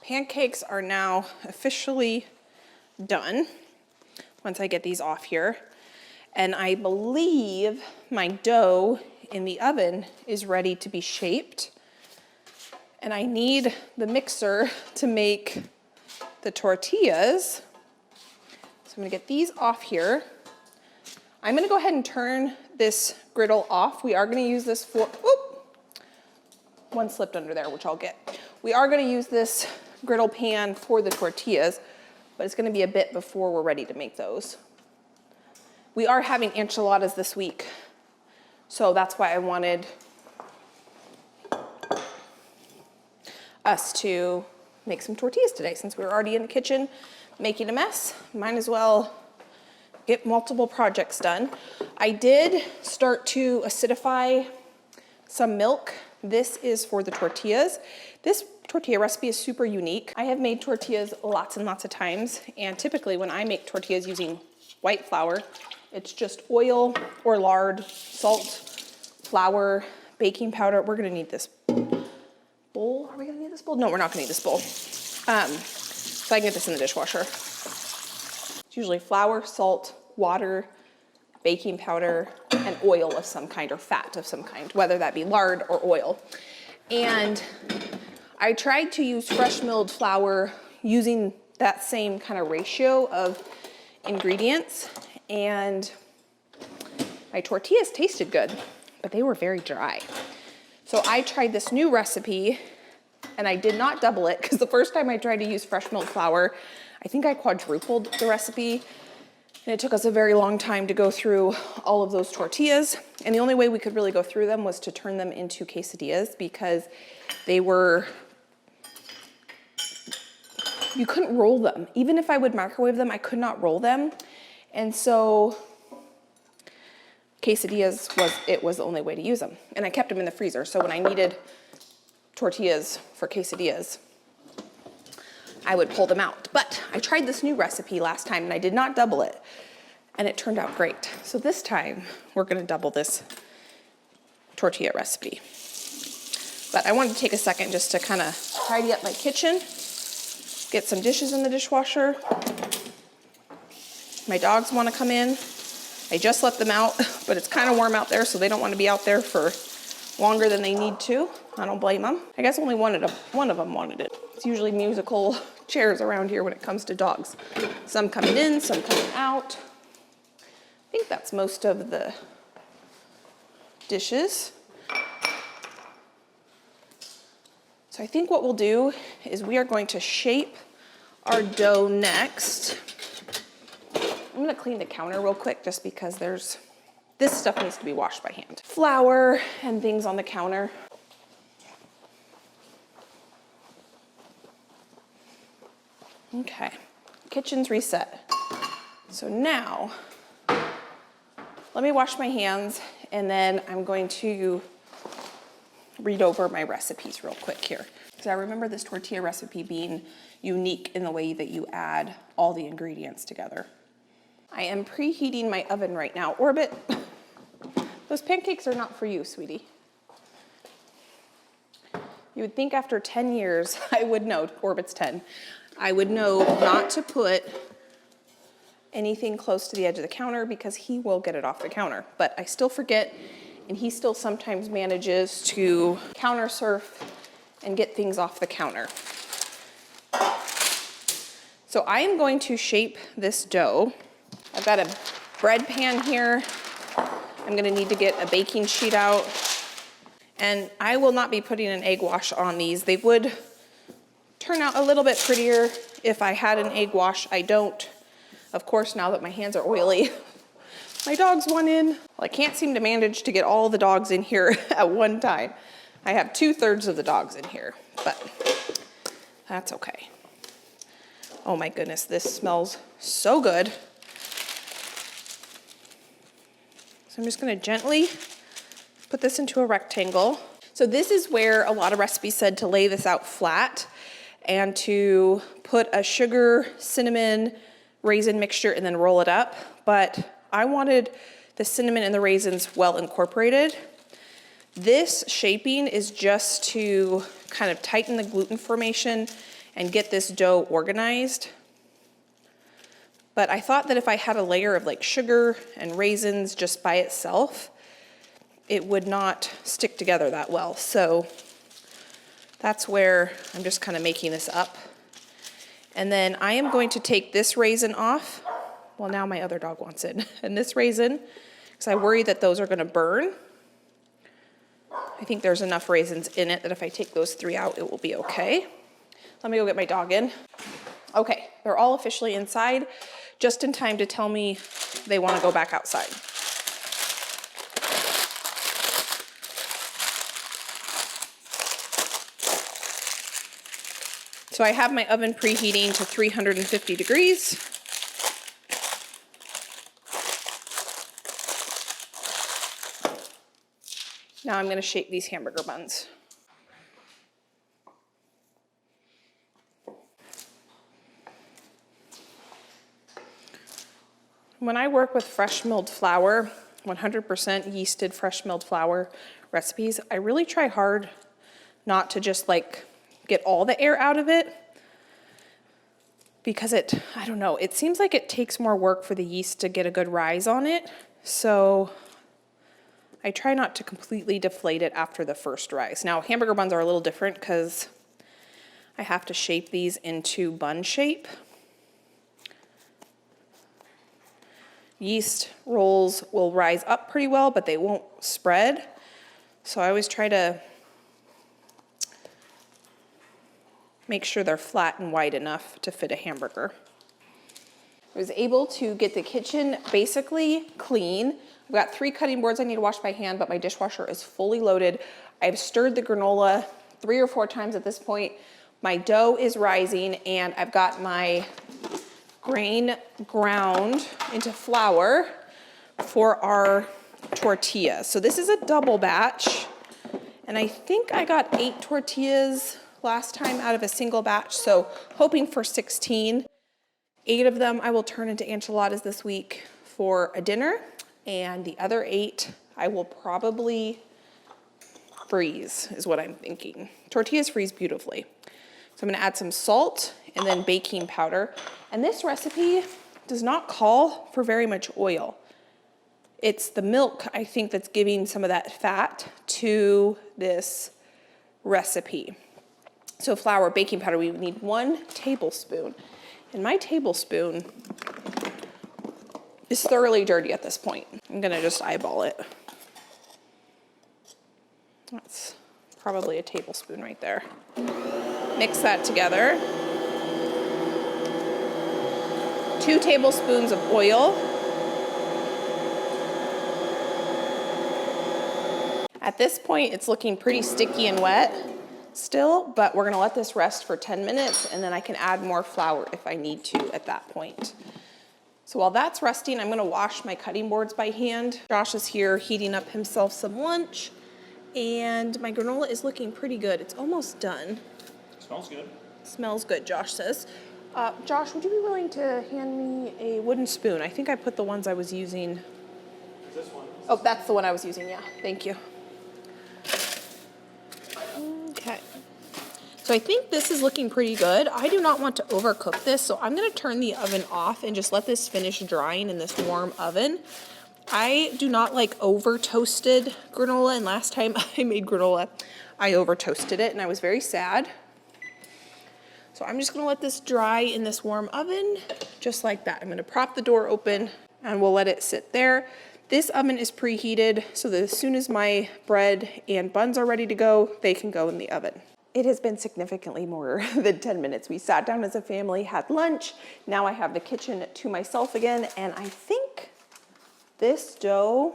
Pancakes are now officially done once I get these off here. And I believe my dough in the oven is ready to be shaped. And I need the mixer to make the tortillas. So I'm gonna get these off here. I'm gonna go ahead and turn this griddle off. We are gonna use this for, oop, one slipped under there, which I'll get. We are gonna use this griddle pan for the tortillas, but it's gonna be a bit before we're ready to make those. We are having enchiladas this week, so that's why I wanted us to make some tortillas today. Since we were already in the kitchen making a mess, might as well get multiple projects done. I did start to acidify some milk. This is for the tortillas. This tortilla recipe is super unique. I have made tortillas lots and lots of times, and typically when I make tortillas using white flour, it's just oil or lard, salt, flour, baking powder. We're gonna need this bowl. Are we gonna need this bowl? No, we're not gonna need this bowl. So I can get this in the dishwasher. It's usually flour, salt, water, baking powder, and oil of some kind, or fat of some kind, whether that be lard or oil. And I tried to use fresh milled flour using that same kind of ratio of ingredients, and my tortillas tasted good, but they were very dry. So I tried this new recipe, and I did not double it, because the first time I tried to use fresh milled flour, I think I quadrupled the recipe, and it took us a very long time to go through all of those tortillas. And the only way we could really go through them was to turn them into quesadillas, because they were, you couldn't roll them. Even if I would microwave them, I could not roll them. And so quesadillas was the only way to use them. And I kept them in the freezer, so when I needed tortillas for quesadillas, I would pull them out. But I tried this new recipe last time, and I did not double it, and it turned out great. So this time, we're gonna double this tortilla recipe. But I wanted to take a second just to kind of tidy up my kitchen, get some dishes in the dishwasher. My dogs wanna come in. I just let them out, but it's kind of warm out there, so they don't want to be out there for longer than they need to. I don't blame them. I guess only one of them wanted it. It's usually musical chairs around here when it comes to dogs. Some coming in, some coming out. I think that's most of the dishes. So I think what we'll do is we are going to shape our dough next. I'm gonna clean the counter real quick, just because this stuff needs to be washed by hand. Flour and things on the counter. Okay, kitchen's reset. So now, let me wash my hands, and then I'm going to read over my recipes real quick here. Because I remember this tortilla recipe being unique in the way that you add all the ingredients together. I am preheating my oven right now. Orbit, those pancakes are not for you, sweetie. You would think after 10 years, I would know, Orbit's 10, I would know not to put anything close to the edge of the counter, because he will get it off the counter. But I still forget, and he still sometimes manages to counter surf and get things off the counter. So I am going to shape this dough. I've got a bread pan here. I'm gonna need to get a baking sheet out. And I will not be putting an egg wash on these. They would turn out a little bit prettier if I had an egg wash. I don't. Of course, now that my hands are oily, my dogs want in. Well, I can't seem to manage to get all the dogs in here at one time. I have 2/3 of the dogs in here, but that's okay. Oh my goodness, this smells so good. So I'm just gonna gently put this into a rectangle. So this is where a lot of recipes said to lay this out flat and to put a sugar, cinnamon, raisin mixture and then roll it up, but I wanted the cinnamon and the raisins well incorporated. This shaping is just to kind of tighten the gluten formation and get this dough organized. But I thought that if I had a layer of like sugar and raisins just by itself, it would not stick together that well. So that's where I'm just kind of making this up. And then I am going to take this raisin off. Well, now my other dog wants it. And this raisin, because I worry that those are gonna burn. I think there's enough raisins in it that if I take those 3 out, it will be okay. Let me go get my dog in. Okay, they're all officially inside, just in time to tell me they wanna go back outside. So I have my oven preheating to 350 degrees. Now I'm gonna shape these hamburger buns. When I work with fresh milled flour, 100% yeasted fresh milled flour recipes, I really try hard not to just like get all the air out of it, because I don't know, it seems like it takes more work for the yeast to get a good rise on it. So I try not to completely deflate it after the first rise. Now, hamburger buns are a little different because I have to shape these into bun shape. Yeast rolls will rise up pretty well, but they won't spread. So I always try to make sure they're flat and wide enough to fit a hamburger. I was able to get the kitchen basically clean. I've got 3 cutting boards I need to wash by hand, but my dishwasher is fully loaded. I've stirred the granola 3 or 4 times at this point. My dough is rising, and I've got my grain ground into flour for our tortillas. So this is a double batch, and I think I got 8 tortillas last time out of a single batch, so hoping for 16. 8 of them I will turn into enchiladas this week for a dinner, and the other 8 I will probably freeze, is what I'm thinking. Tortillas freeze beautifully. So I'm gonna add some salt and then baking powder. And this recipe does not call for very much oil. It's the milk, I think, that's giving some of that fat to this recipe. So flour, baking powder, we need 1 tablespoon. And my tablespoon is thoroughly dirty at this point. I'm gonna just eyeball it. That's probably a tablespoon right there. Mix that together. 2 tablespoons of oil. At this point, it's looking pretty sticky and wet still, but we're gonna let this rest for 10 minutes, and then I can add more flour if I need to at that point. So while that's resting, I'm gonna wash my cutting boards by hand. Josh is here heating up himself some lunch, and my granola is looking pretty good. It's almost done. Smells good. Smells good, Josh says. Josh, would you be willing to hand me a wooden spoon? I think I put the ones I was using. Is this one? Oh, that's the one I was using, yeah. Thank you. Okay. So I think this is looking pretty good. I do not want to overcook this, so I'm gonna turn the oven off and just let this finish drying in this warm oven. I do not like over toasted granola, and last time I made granola, I over toasted it and I was very sad. So I'm just gonna let this dry in this warm oven, just like that. I'm gonna prop the door open and we'll let it sit there. This oven is preheated so that as soon as my bread and buns are ready to go, they can go in the oven. It has been significantly more than 10 minutes. We sat down as a family, had lunch. Now I have the kitchen to myself again, and I think this dough,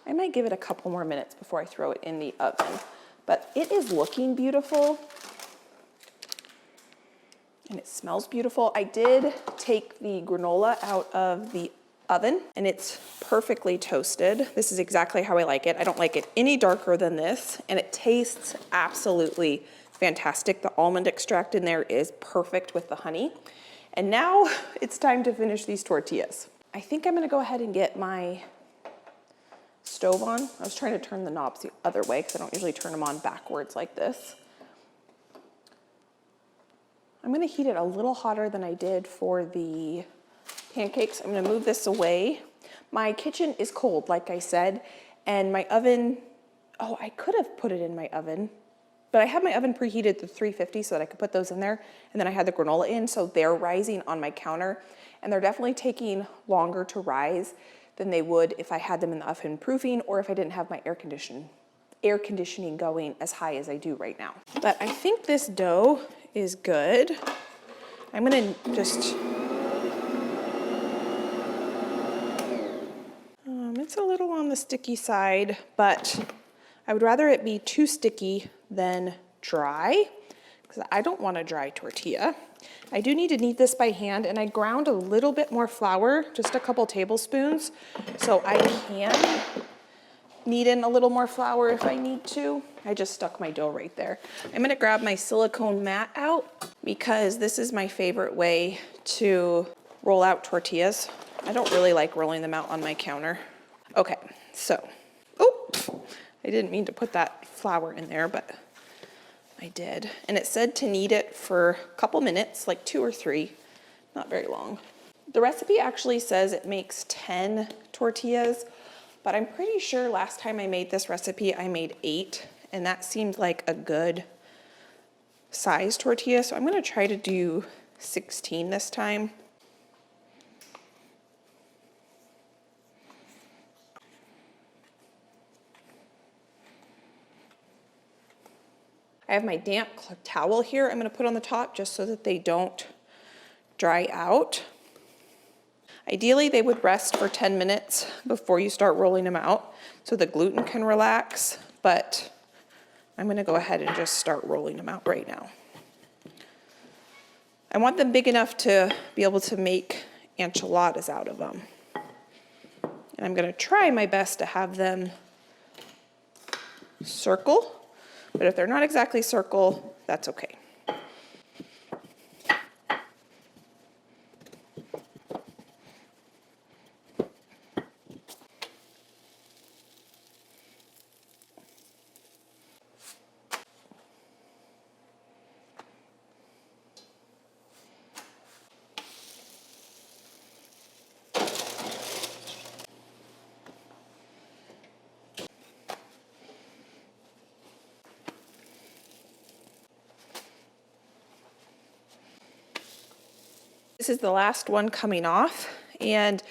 I might give it a couple more minutes before I throw it in the oven. But it is looking beautiful, and it smells beautiful. I did take the granola out of the oven, and it's perfectly toasted. This is exactly how I like it. I don't like it any darker than this, and it tastes absolutely fantastic. The almond extract in there is perfect with the honey. And now it's time to finish these tortillas. I think I'm gonna go ahead and get my stove on. I was trying to turn the knobs the other way because I don't usually turn them on backwards like this. I'm gonna heat it a little hotter than I did for the pancakes. I'm gonna move this away. My kitchen is cold, like I said, and my oven, oh, I could have put it in my oven, but I have my oven preheated to 350 so that I could put those in there. And then I had the granola in, so they're rising on my counter, and they're definitely taking longer to rise than they would if I had them in the oven proofing or if I didn't have my air conditioning going as high as I do right now. But I think this dough is good. I'm gonna just, it's a little on the sticky side, but I would rather it be too sticky than dry because I don't want a dry tortilla. I do need to knead this by hand, and I ground a little bit more flour, just a couple tablespoons, so I can knead in a little more flour if I need to. I just stuck my dough right there. I'm gonna grab my silicone mat out because this is my favorite way to roll out tortillas. I don't really like rolling them out on my counter. Okay, so, I didn't mean to put that flour in there, but I did. And it said to knead it for a couple minutes, like 2 or 3, not very long. The recipe actually says it makes 10 tortillas, but I'm pretty sure last time I made this recipe, I made 8, and that seemed like a good size tortilla. So I'm gonna try to do 16 this time. I have my damp towel here I'm gonna put on the top just so that they don't dry out. Ideally, they would rest for 10 minutes before you start rolling them out so the gluten can relax, but I'm gonna go ahead and just start rolling them out right now. I want them big enough to be able to make enchiladas out of them. And I'm gonna try my best to have them circle, but if they're not exactly circle, that's okay. This is the last one coming off, and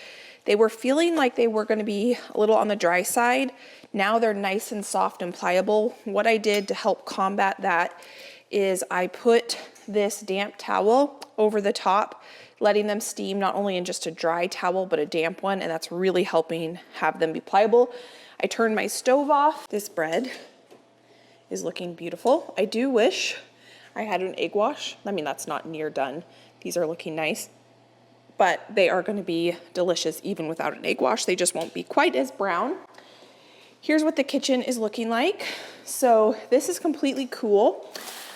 they were feeling like they were going to be a little on the dry side. Now they're nice and soft and pliable. What I did to help combat that is I put this damp towel over the top, letting them steam not only in just a dry towel, but a damp one, and that's really helping have them be pliable. I turned my stove off. This bread is looking beautiful. I do wish I had an egg wash. I mean, that's not near done. These are looking nice, but they are going to be delicious even without an egg wash. They just won't be quite as brown. Here's what the kitchen is looking like. So this is completely cool.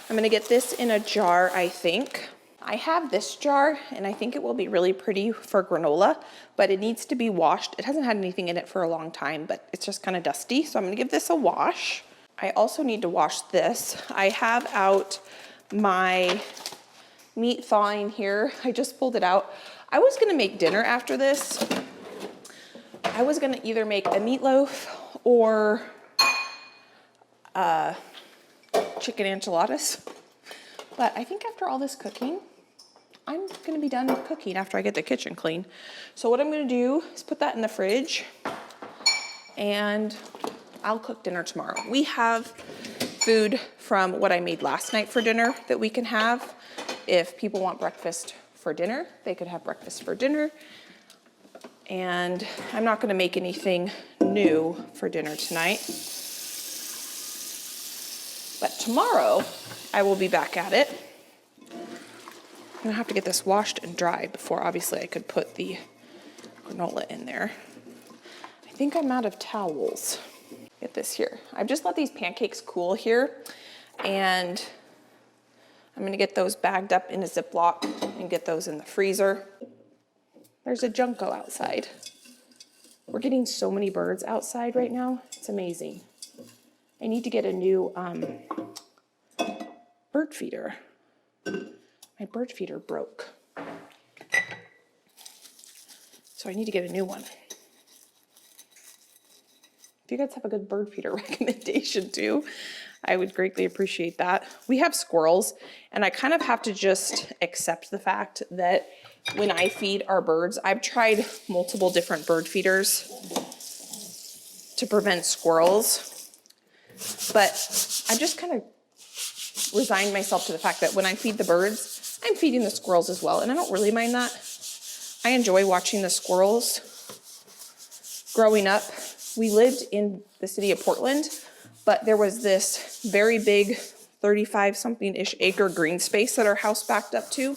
I'm going to get this in a jar, I think. I have this jar, and I think it will be really pretty for granola, but it needs to be washed. It hasn't had anything in it for a long time, but it's just kind of dusty, so I'm going to give this a wash. I also need to wash this. I have out my meat thawing here. I just pulled it out. I was gonna make dinner after this. I was gonna either make a meatloaf or chicken enchiladas. But I think after all this cooking, I'm gonna be done with cooking after I get the kitchen clean. So what I'm gonna do is put that in the fridge, and I'll cook dinner tomorrow. We have food from what I made last night for dinner that we can have. If people want breakfast for dinner, they could have breakfast for dinner. And I'm not gonna make anything new for dinner tonight. But tomorrow, I will be back at it. I'm gonna have to get this washed and dried before obviously I could put the granola in there. I think I'm out of towels. Get this here. I've just let these pancakes cool here, and I'm gonna get those bagged up in a Ziploc and get those in the freezer. There's a junco outside. We're getting so many birds outside right now. It's amazing. I need to get a new bird feeder. My bird feeder broke. So I need to get a new one. If you guys have a good bird feeder recommendation too, I would greatly appreciate that. We have squirrels, and I kind of have to just accept the fact that when I feed our birds, I've tried multiple different bird feeders to prevent squirrels, but I've just kind of resigned myself to the fact that when I feed the birds, I'm feeding the squirrels as well, and I don't really mind that. I enjoy watching the squirrels. Growing up, we lived in the city of Portland, but there was this very big 35-something-ish acre green space that our house backed up to.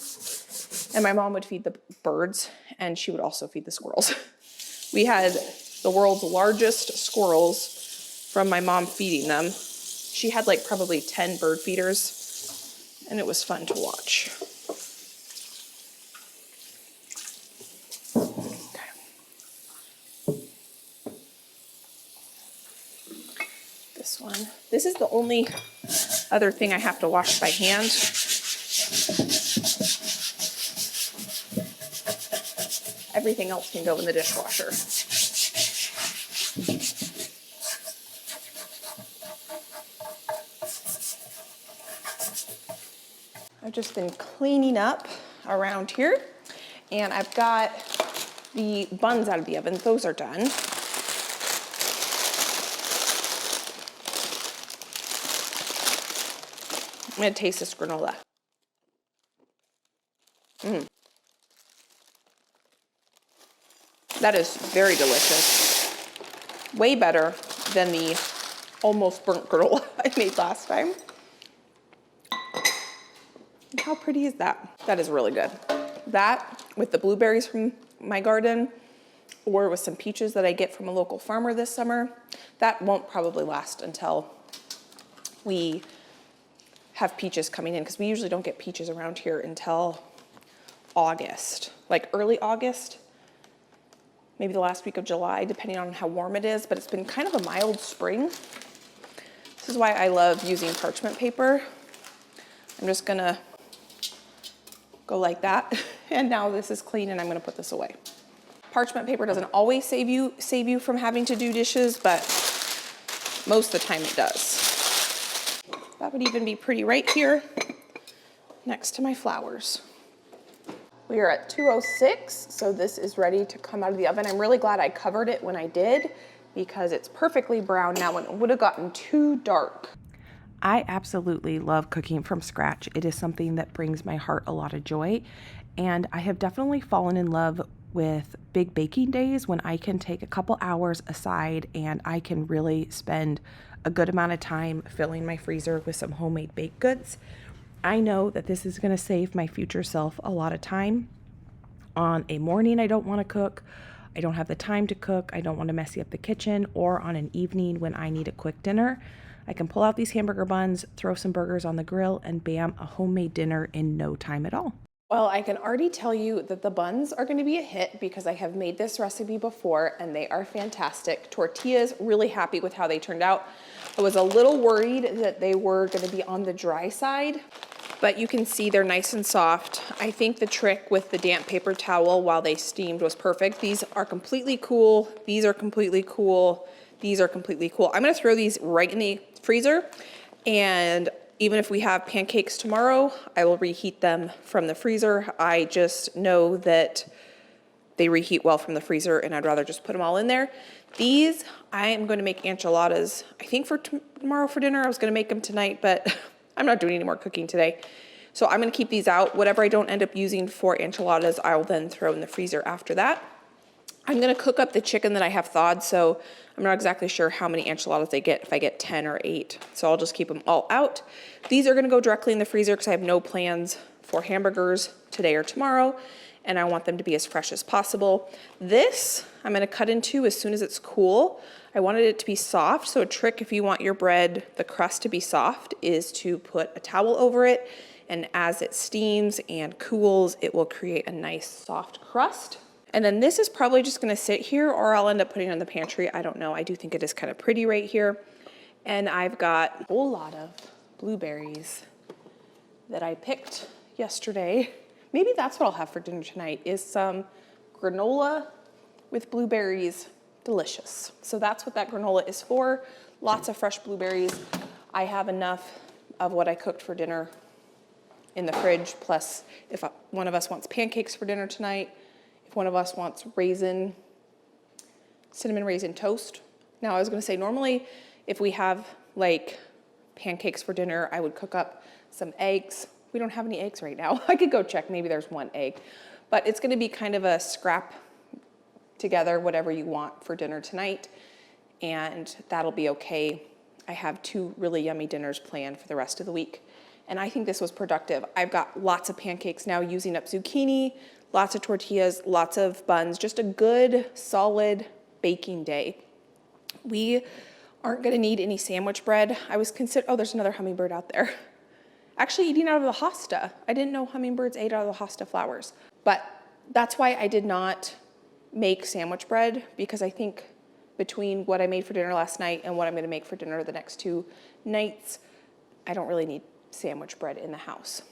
And my mom would feed the birds, and she would also feed the squirrels. We had the world's largest squirrels from my mom feeding them. She had like probably 10 bird feeders, and it was fun to watch. This one. This is the only other thing I have to wash by hand. Everything else can go in the dishwasher. I've just been cleaning up around here, and I've got the buns out of the oven. Those are done. I'm gonna taste this granola. That is very delicious. Way better than the almost burnt granola I made last time. How pretty is that? That is really good. That with the blueberries from my garden, or with some peaches that I get from a local farmer this summer, that won't probably last until we have peaches coming in, because we usually don't get peaches around here until August, like early August, maybe the last week of July, depending on how warm it is, but it's been kind of a mild spring. This is why I love using parchment paper. I'm just gonna go like that, and now this is clean, and I'm gonna put this away. Parchment paper doesn't always save you from having to do dishes, but most of the time it does. That would even be pretty right here next to my flowers. We are at 206, so this is ready to come out of the oven. I'm really glad I covered it when I did, because it's perfectly brown now and it would have gotten too dark. I absolutely love cooking from scratch. It is something that brings my heart a lot of joy, and I have definitely fallen in love with big baking days when I can take a couple hours aside and I can really spend a good amount of time filling my freezer with some homemade baked goods. I know that this is going to save my future self a lot of time. On a morning I don't want to cook, I don't have the time to cook, I don't want to messy up the kitchen, or on an evening when I need a quick dinner, I can pull out these hamburger buns, throw some burgers on the grill, and bam, a homemade dinner in no time at all. Well, I can already tell you that the buns are going to be a hit because I have made this recipe before and they are fantastic. Tortillas, really happy with how they turned out. I was a little worried that they were going to be on the dry side, but you can see they're nice and soft. I think the trick with the damp paper towel while they steamed was perfect. These are completely cool. These are completely cool. These are completely cool. I'm going to throw these right in the freezer, and even if we have pancakes tomorrow, I will reheat them from the freezer. I just know that they reheat well from the freezer, and I'd rather just put them all in there. These, I am going to make enchiladas, I think for tomorrow for dinner. I was going to make them tonight, but I'm not doing any more cooking today. So I'm going to keep these out. Whatever I don't end up using for enchiladas, I will then throw in the freezer after that. I'm going to cook up the chicken that I have thawed, so I'm not exactly sure how many enchiladas they get, if I get 10 or 8. So I'll just keep them all out. These are going to go directly in the freezer because I have no plans for hamburgers today or tomorrow, and I want them to be as fresh as possible. This I'm going to cut into as soon as it's cool. I wanted it to be soft, so a trick if you want your bread, the crust to be soft, is to put a towel over it And as it steams and cools, it will create a nice soft crust. And then this is probably just gonna sit here, or I'll end up putting it in the pantry. I don't know. I do think it is kind of pretty right here. And I've got a whole lot of blueberries that I picked yesterday. Maybe that's what I'll have for dinner tonight, is some granola with blueberries. Delicious. So that's what that granola is for. Lots of fresh blueberries. I have enough of what I cooked for dinner in the fridge, plus if one of us wants pancakes for dinner tonight, if one of us wants cinnamon raisin toast. Now I was gonna say, normally if we have like pancakes for dinner, I would cook up some eggs. We don't have any eggs right now. I could go check, maybe there's one egg, but it's gonna be kind of a scrap together, whatever you want for dinner tonight, and that'll be okay. I have 2 really yummy dinners planned for the rest of the week, and I think this was productive. I've got lots of pancakes now, using up zucchini, lots of tortillas, lots of buns, just a good, solid baking day. We aren't gonna need any sandwich bread. Oh, there's another hummingbird out there. Actually eating out of the hosta. I didn't know hummingbirds ate out of the hosta flowers, but that's why I did not make sandwich bread, because I think between what I made for dinner last night and what I'm gonna make for dinner the next 2 nights, I don't really need sandwich bread in the house.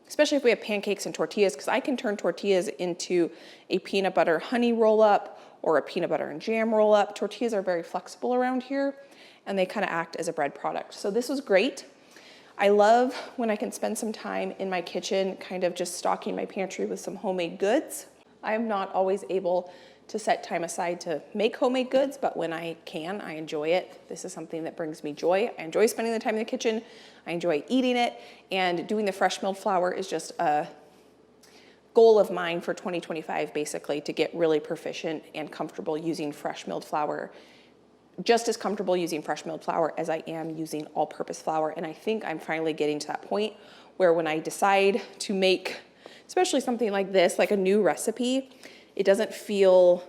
Especially if we have pancakes and tortillas, because I can turn tortillas into a peanut butter honey roll up or a peanut butter and jam roll up. Tortillas are very flexible around here, and they kind of act as a bread product. So this was great. I love when I can spend some time in my kitchen, kind of just stocking my pantry with some homemade goods. I am not always able to set time aside to make homemade goods, but when I can, I enjoy it. This is something that brings me joy. I enjoy spending the time in the kitchen. I enjoy eating it, and doing the fresh milled flour is just a goal of mine for 2025, basically, to get really proficient and comfortable using fresh milled flour, just as comfortable using fresh milled flour as I am using all-purpose flour. And I think I'm finally getting to that point where when I decide to make, especially something like this, like a new recipe, it doesn't feel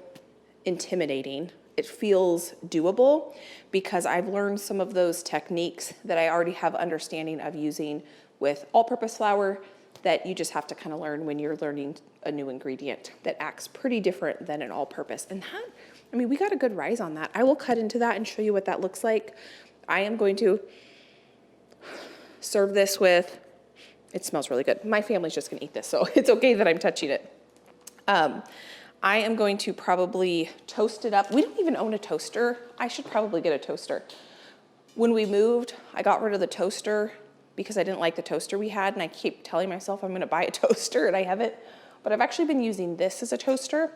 intimidating. It feels doable, because I've learned some of those techniques that I already have understanding of using with all-purpose flour, that you just have to kind of learn when you're learning a new ingredient that acts pretty different than an all-purpose. And that, I mean, we got a good rise on that. I will cut into that and show you what that looks like. I am going to serve this with, it smells really good. My family's just gonna eat this, so it's okay that I'm touching it. I am going to probably toast it up. We don't even own a toaster. I should probably get a toaster. When we moved, I got rid of the toaster because I didn't like the toaster we had, and I keep telling myself I'm gonna buy a toaster, and I haven't. But I've actually been using this as a toaster,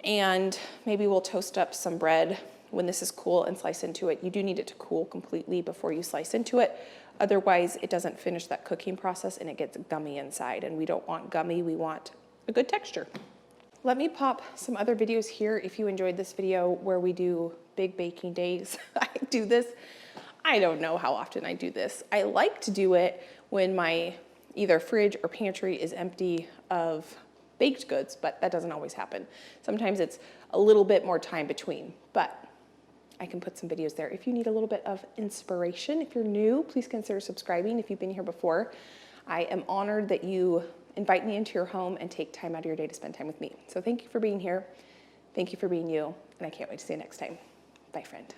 and maybe we'll toast up some bread when this is cool and slice into it. You do need it to cool completely before you slice into it. Otherwise, it doesn't finish that cooking process and it gets gummy inside, and we don't want gummy, we want a good texture. Let me pop some other videos here if you enjoyed this video where we do big baking days. I do this, I don't know how often I do this. I like to do it when my either fridge or pantry is empty of baked goods, but that doesn't always happen. Sometimes it's a little bit more time between, but I can put some videos there. If you need a little bit of inspiration, if you're new, please consider subscribing if you've been here before. I am honored that you invite me into your home and take time out of your day to spend time with me. So thank you for being here. Thank you for being you, and I can't wait to see you next time. Bye, friend.